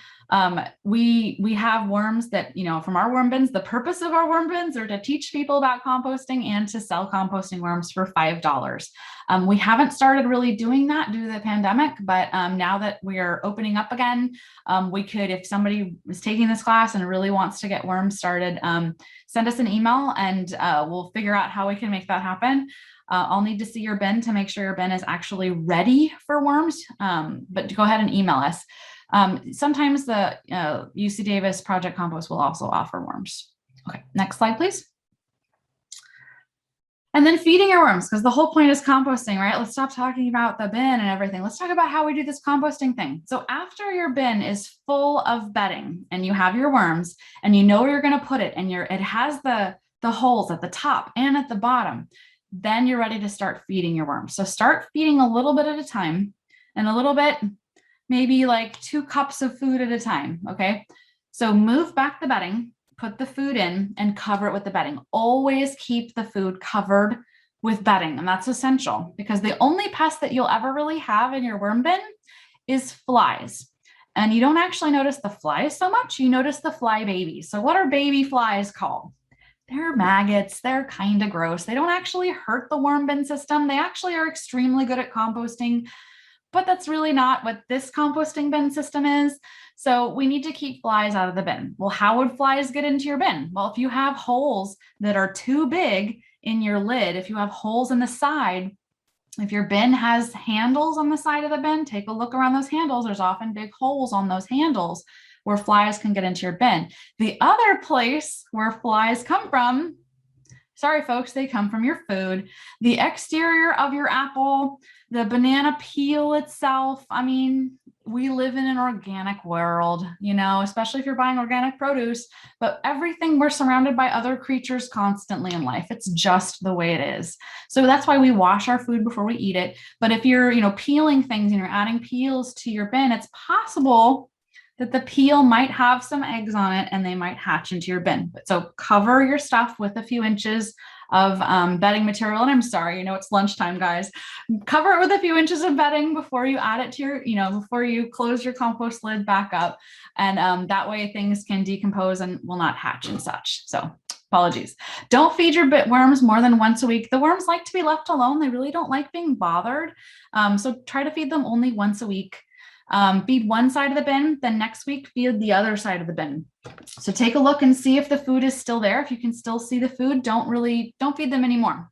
Speaker 2: We have worms that, from our worm bins. The purpose of our worm bins are to teach people about composting and to sell composting worms for $5. We haven't started really doing that due to the pandemic, but now that we are opening up again, we could, if somebody is taking this class and really wants to get worms started, send us an email and we'll figure out how we can make that happen. I'll need to see your bin to make sure your bin is actually ready for worms, but go ahead and email us. Sometimes the UC Davis Project Compost will also offer worms. Okay, next slide, please. And then feeding your worms, because the whole point is composting, right? Let's stop talking about the bin and everything. Let's talk about how we do this composting thing. So after your bin is full of bedding and you have your worms and you know where you're going to put it and it has the holes at the top and at the bottom, then you're ready to start feeding your worms. So start feeding a little bit at a time and a little bit, maybe like 2 cups of food at a time. Okay. So move back the bedding, put the food in and cover it with the bedding. Always keep the food covered with bedding. And that's essential because the only pest that you'll ever really have in your worm bin is flies. And you don't actually notice the flies so much. You notice the fly babies. So what are baby flies called? They're maggots. They're kind of gross. They don't actually hurt the worm bin system. They actually are extremely good at composting, but that's really not what this composting bin system is. So we need to keep flies out of the bin. Well, how would flies get into your bin? Well, if you have holes that are too big in your lid, if you have holes in the side, if your bin has handles on the side of the bin, take a look around those handles. There's often big holes on those handles. where flies can get into your bin. The other place where flies come from, sorry, folks, they come from your food, the exterior of your apple, the banana peel itself. I mean, we live in an organic world, you know, especially if you're buying organic produce, but everything, we're surrounded by other creatures constantly in life. It's just the way it is. So that's why we wash our food before we eat it. But if you're, you know, peeling things and you're adding peels to your bin, it's possible that the peel might have some eggs on it and they might hatch into your bin. So cover your stuff with a few inches of bedding material. And I'm sorry, you know, it's lunchtime, guys. Cover it with a few inches of bedding before you add it to your, you know, before you close your compost lid back up. And that way things can decompose and will not hatch and such. So apologies. Don't feed your worms more than once a week. The worms like to be left alone. They really don't like being bothered. So try to feed them only once a week. Feed one side of the bin, then next week feed the other side of the bin. So take a look and see if the food is still there. If you can still see the food, don't feed them anymore.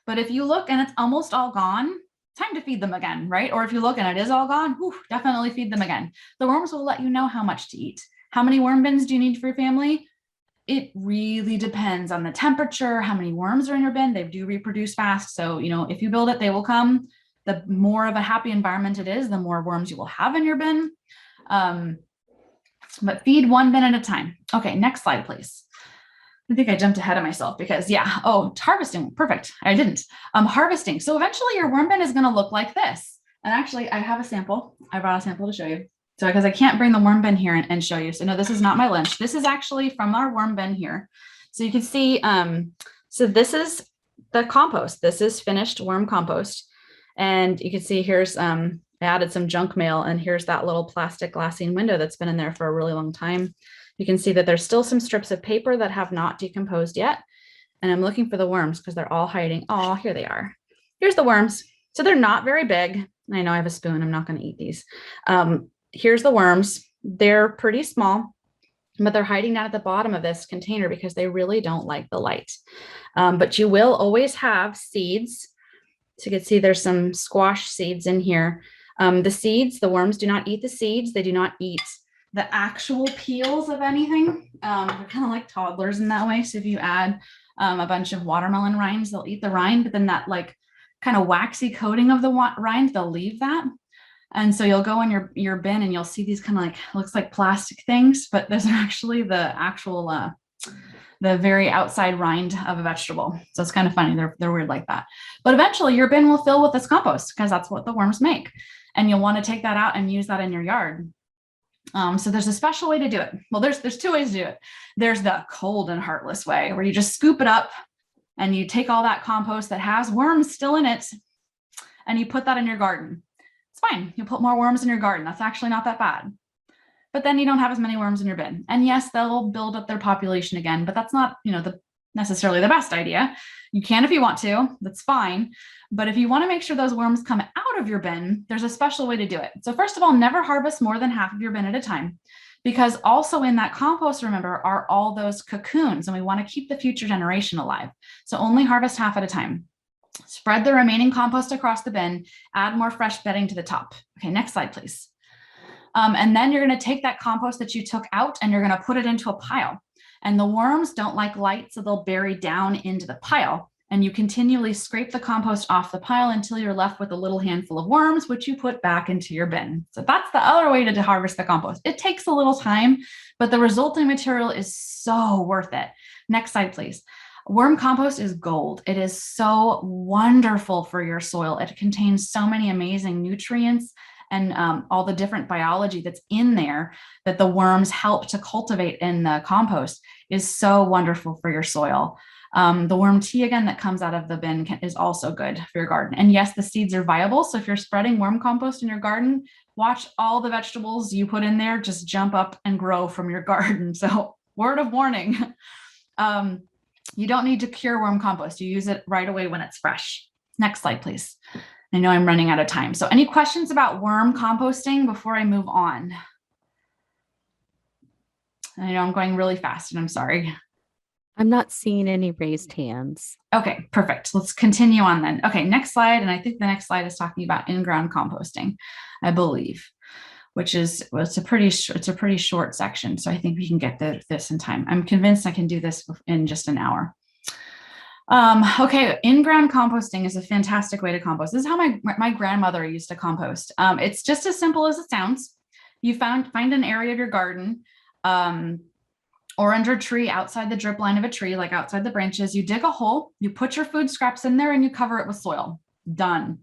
Speaker 2: But if you look and it's almost all gone, time to feed them again, right? Or if you look and it is all gone, definitely feed them again. The worms will let you know how much to eat. How many worm bins do you need for your family? It really depends on the temperature, how many worms are in your bin. They do reproduce fast. So, you know, if you build it, they will come. The more of a happy environment it is, the more worms you will have in your bin. But feed one bin at a time. Okay, next slide, please. I think I jumped ahead of myself because harvesting, perfect. I didn't. Harvesting. So eventually your worm bin is gonna look like this. And actually I have a sample. I brought a sample to show you. So because I can't bring the worm bin here and show you. So no, this is not my lunch. This is actually from our worm bin here. So you can see, so this is the compost. This is finished worm compost. And you can see here's, I added some junk mail and here's that little plastic glassine window that's been in there for a really long time. You can see that there's still some strips of paper that have not decomposed yet. And I'm looking for the worms because they're all hiding. Oh, here they are. Here's the worms. So they're not very big. I know I have a spoon. I'm not going to eat these. Here's the worms. They're pretty small, but they're hiding down at the bottom of this container because they really don't like the light. But you will always have seeds. So you can see there's some squash seeds in here. The seeds, the worms do not eat the seeds. They do not eat the actual peels of anything. They're kind of like toddlers in that way. So if you add a bunch of watermelon rinds, they'll eat the rind, but then that like kind of waxy coating of the rind, they'll leave that. And so you'll go in your bin and you'll see these kind of like, looks like plastic things, but those are actually the actual, the very outside rind of a vegetable. So it's kind of funny. They're weird like that. But eventually your bin will fill with this compost because that's what the worms make. And you'll want to take that out and use that in your yard. So there's a special way to do it. Well, there's two ways to do it. There's the cold and heartless way where you just scoop it up and you take all that compost that has worms still in it and you put that in your garden. It's fine. You'll put more worms in your garden. That's actually not that bad. But then you don't have as many worms in your bin. And yes, they'll build up their population again, but that's not, necessarily the best idea. You can if you want to, that's fine. But if you want to make sure those worms come out of your bin, there's a special way to do it. So first of all, never harvest more than half of your bin at a time, because also in that compost, remember, are all those cocoons, and we want to keep the future generation alive. So only harvest half at a time. Spread the remaining compost across the bin, add more fresh bedding to the top. Okay, next slide, please. And then you're going to take that compost that you took out and you're going to put it into a pile. And the worms don't like light, so they'll bury down into the pile. And you continually scrape the compost off the pile until you're left with a little handful of worms, which you put back into your bin. So that's the other way to harvest the compost. It takes a little time, but the resulting material is so worth it. Next slide, please. Worm compost is gold. It is so wonderful for your soil. It contains so many amazing nutrients and all the different biology that's in there that the worms help to cultivate in the compost is so wonderful for your soil. The worm tea, again, that comes out of the bin is also good for your garden. And yes, the seeds are viable. So if you're spreading worm compost in your garden, watch all the vegetables you put in there just jump up and grow from your garden. So word of warning, you don't need to cure worm compost. You use it right away when it's fresh. Next slide, please. I know I'm running out of time. So any questions about worm composting before I move on? I know I'm going really fast and I'm sorry.
Speaker 1: I'm not seeing any raised hands.
Speaker 2: Okay, perfect. Let's continue on then. Okay, next slide. And I think the next slide is talking about in-ground composting, I believe. which is, well, it's a pretty short section. So I think we can get this in time. I'm convinced I can do this in just an hour. Okay, in-ground composting is a fantastic way to compost. This is how my grandmother used to compost. It's just as simple as it sounds. You find an area of your garden, or under a tree, outside the drip line of a tree, like outside the branches. You dig a hole, you put your food scraps in there, and you cover it with soil. Done.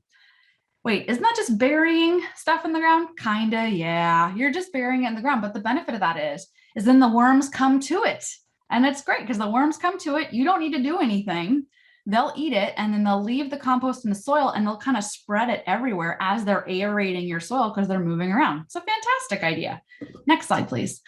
Speaker 2: Wait, isn't that just burying stuff in the ground? Kinda, yeah. You're just burying it in the ground. But the benefit of that is then the worms come to it. And it's great because the worms come to it. You don't need to do anything. They'll eat it, and then they'll leave the compost in the soil, and they'll kind of spread it everywhere as they're aerating your soil because they're moving around. It's a fantastic idea. Next slide, please.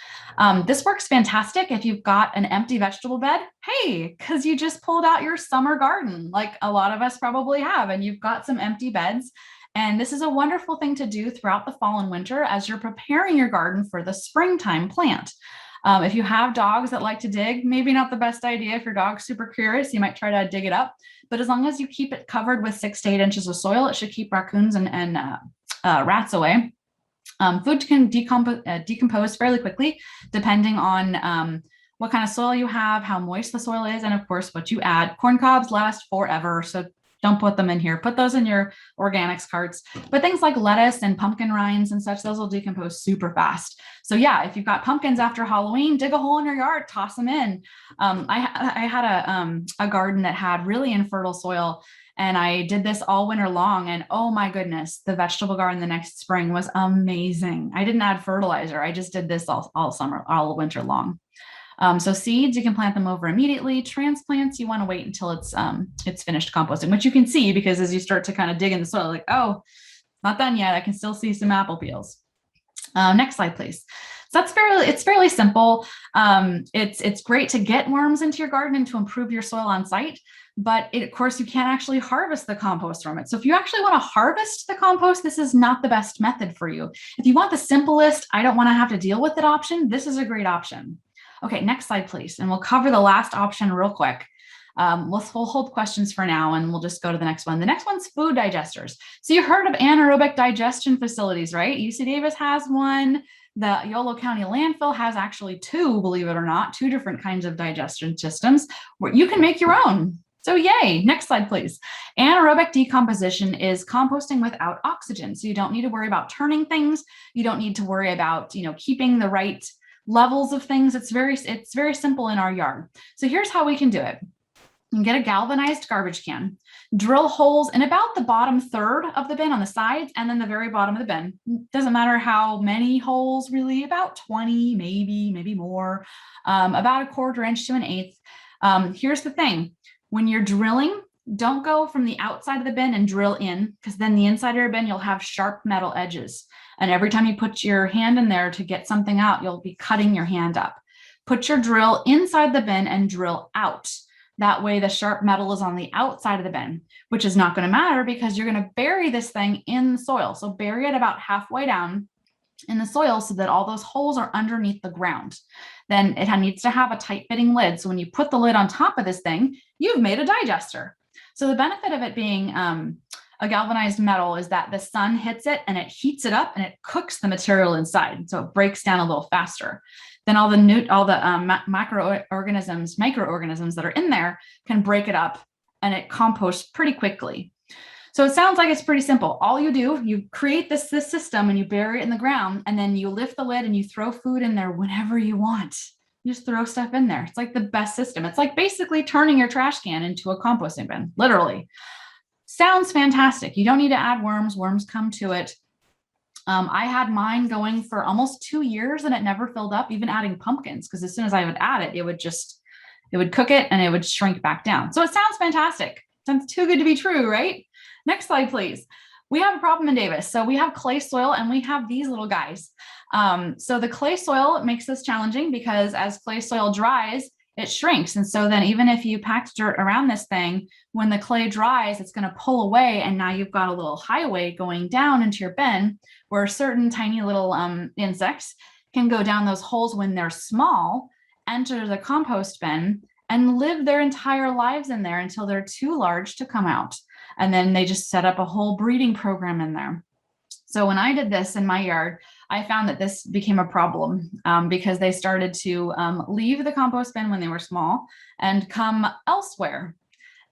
Speaker 2: This works fantastic if you've got an empty vegetable bed. Hey, because you just pulled out your summer garden, like a lot of us probably have, and you've got some empty beds. And this is a wonderful thing to do throughout the fall and winter as you're preparing your garden for the springtime plant. If you have dogs that like to dig, maybe not the best idea. If your dog's super curious, you might try to dig it up. But as long as you keep it covered with 6 to 8 inches of soil, it should keep raccoons and rats away. Food can decompose fairly quickly, depending on what kind of soil you have, how moist the soil is, and of course, what you add. Corn cobs last forever, so don't put them in here. Put those in your organics carts. But things like lettuce and pumpkin rinds and such, those will decompose super fast. So yeah, if you've got pumpkins after Halloween, dig a hole in your yard, toss them in. I had a garden that had really infertile soil, and I did this all winter long. And oh my goodness, the vegetable garden the next spring was amazing. I didn't add fertilizer. I just did this all winter long. So seeds, you can plant them over immediately. Transplants, you want to wait until it's finished composting, which you can see because as you start to kind of dig in the soil, like, oh, not done yet. I can still see some apple peels. Next slide, please. So it's fairly simple. It's great to get worms into your garden and to improve your soil on site, but of course you can't actually harvest the compost from it. So if you actually want to harvest the compost, this is not the best method for you. If you want the simplest, I don't want to have to deal with it option, this is a great option. Okay, next slide, please. And we'll cover the last option real quick. We'll hold questions for now, and we'll just go to the next one. The next one's food digesters. So you heard of anaerobic digestion facilities, right? UC Davis has one. The Yolo County landfill has actually 2, believe it or not, 2 different kinds of digestion systems where you can make your own. So yay, next slide, please. Anaerobic decomposition is composting without oxygen. So you don't need to worry about turning things. You don't need to worry about, keeping the right levels of things. It's very simple in our yard. So here's how we can do it. You can get a galvanized garbage can, drill holes in about the bottom third of the bin on the sides, and then the very bottom of the bin. Doesn't matter how many holes, really, about 20, maybe more, about 1/4 inch to 1/8. Here's the thing. When you're drilling, don't go from the outside of the bin and drill in, because then the inside of your bin, you'll have sharp metal edges. And every time you put your hand in there to get something out, you'll be cutting your hand up. Put your drill inside the bin and drill out. That way the sharp metal is on the outside of the bin, which is not going to matter because you're going to bury this thing in the soil. So bury it about halfway down in the soil so that all those holes are underneath the ground. Then it needs to have a tight fitting lid. So when you put the lid on top of this thing, you've made a digester. So the benefit of it being a galvanized metal is that the sun hits it and it heats it up and it cooks the material inside. So it breaks down a little faster. Then all the microorganisms that are in there can break it up and it composts pretty quickly. So it sounds like it's pretty simple. All you do, you create this system and you bury it in the ground, and then you lift the lid and you throw food in there whenever you want. You just throw stuff in there. It's like the best system. It's like basically turning your trash can into a composting bin, literally. Sounds fantastic. You don't need to add worms. Worms come to it. I had mine going for almost 2 years and it never filled up, even adding pumpkins, because as soon as I would add it, it would cook it and it would shrink back down. So it sounds fantastic. Sounds too good to be true, right? Next slide, please. We have a problem in Davis. So we have clay soil and we have these little guys. So the clay soil makes this challenging because as clay soil dries, it shrinks. And so then even if you packed dirt around this thing, when the clay dries, it's going to pull away. And now you've got a little highway going down into your bin where certain tiny little insects can go down those holes when they're small, enter the compost bin, and live their entire lives in there until they're too large to come out. And then they just set up a whole breeding program in there. So when I did this in my yard, I found that this became a problem because they started to leave the compost bin when they were small and come elsewhere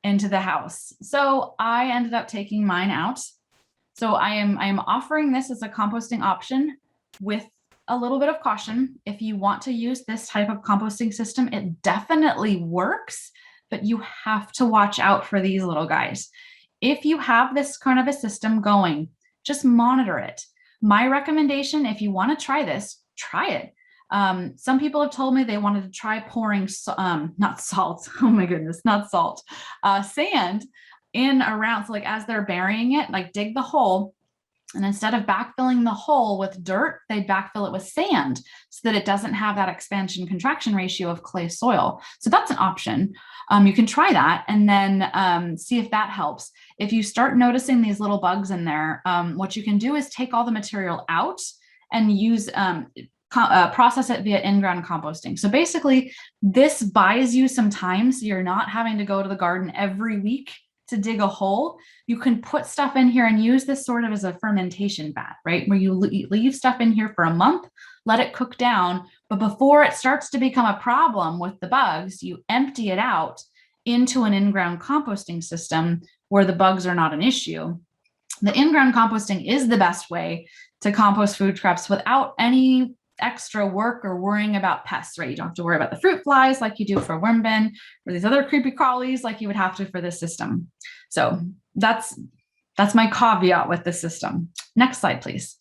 Speaker 2: into the house. So I ended up taking mine out. So I am offering this as a composting option with a little bit of caution. If you want to use this type of composting system, it definitely works, but you have to watch out for these little guys. If you have this kind of a system going, just monitor it. My recommendation, if you want to try this, try it. Some people have told me they wanted to try pouring, not salt, oh my goodness, not salt, sand in around. So like as they're burying it, like dig the hole, and instead of backfilling the hole with dirt, they backfill it with sand so that it doesn't have that expansion contraction ratio of clay soil. So that's an option. You can try that and then see if that helps. If you start noticing these little bugs in there, what you can do is take all the material out and use process it via in-ground composting. So basically, this buys you some time, so you're not having to go to the garden every week to dig a hole. You can put stuff in here and use this sort of as a fermentation vat, right? Where you leave stuff in here for a month, let it cook down, but before it starts to become a problem with the bugs, you empty it out into an in-ground composting system where the bugs are not an issue. The in-ground composting is the best way to compost food scraps without any extra work or worrying about pests, right? You don't have to worry about the fruit flies like you do for worm bin or these other creepy crawlies like you would have to for this system. So that's my caveat with the system. Next slide, please.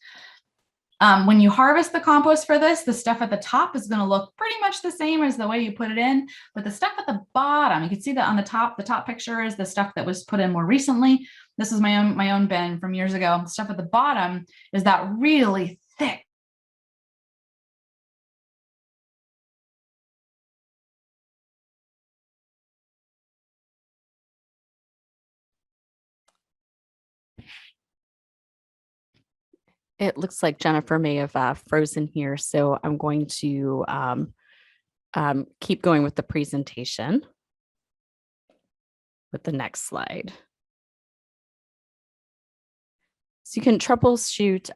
Speaker 2: When you harvest the compost for this, the stuff at the top is going to look pretty much the same as the way you put it in, but the stuff at the bottom, you can see that on the top picture is the stuff that was put in more recently. This is my own bin from years ago. The stuff at the bottom is that really thick
Speaker 1: It looks like Jennifer may have frozen here, so I'm going to keep going with the presentation with the next slide. So you can troubleshoot,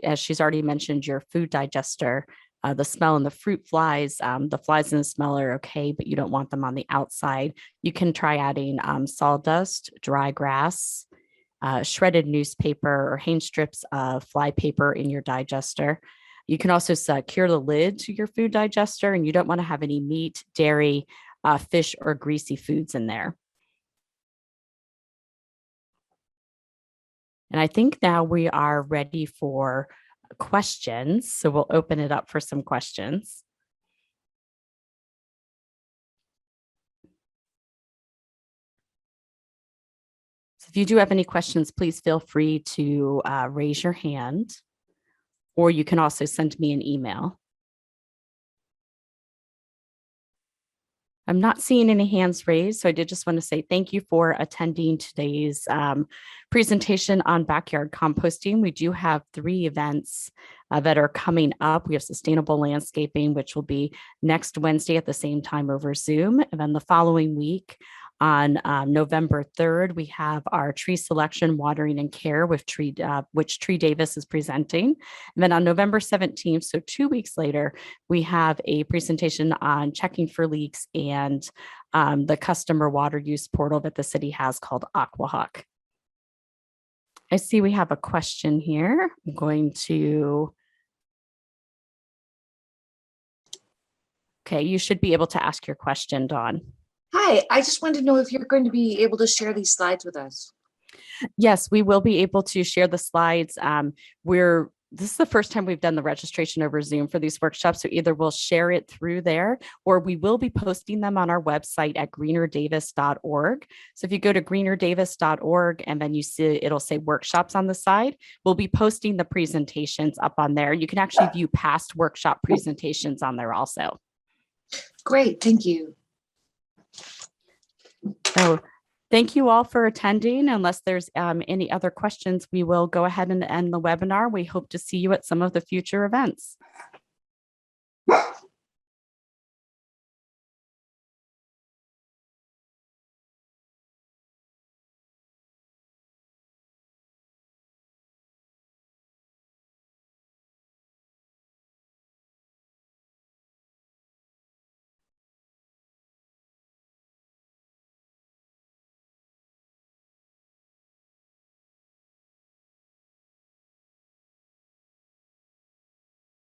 Speaker 1: as she's already mentioned, your food digester, the smell and the fruit flies. The flies and the smell are okay, but you don't want them on the outside. You can try adding sawdust, dry grass, shredded newspaper or hang strips of fly paper in your digester. You can also secure the lid to your food digester, and you don't want to have any meat, dairy, fish, or greasy foods in there. And I think now we are ready for questions. So we'll open it up for some questions. So if you do have any questions, please feel free to raise your hand, or you can also send me an email. I'm not seeing any hands raised, so I did just want to say thank you for attending today's presentation on backyard composting. We do have 3 events that are coming up. We have sustainable landscaping, which will be next Wednesday at the same time over Zoom. And then the following week on November 3rd, we have our tree selection, watering, and care with which Tree Davis is presenting. And then on November 17th, so 2 weeks later, we have a presentation on checking for leaks and the customer water use portal that the city has called AquaHawk. I see we have a question here. I'm going to. Okay, you should be able to ask your question, Dawn.
Speaker 3: Hi, I just wanted to know if you're going to be able to share these slides with us.
Speaker 1: Yes, we will be able to share the slides. This is the first time we've done the registration over Zoom for these workshops. So either we'll share it through there, or we will be posting them on our website at greenerdavis.org. So if you go to greenerdavis.org and then you see, it'll say workshops on the side, we'll be posting the presentations up on there. You can actually view past workshop presentations on there also.
Speaker 3: Great, thank you.
Speaker 1: So thank you all for attending. Unless there's any other questions, we will go ahead and end the webinar. We hope to see you at some of the future events.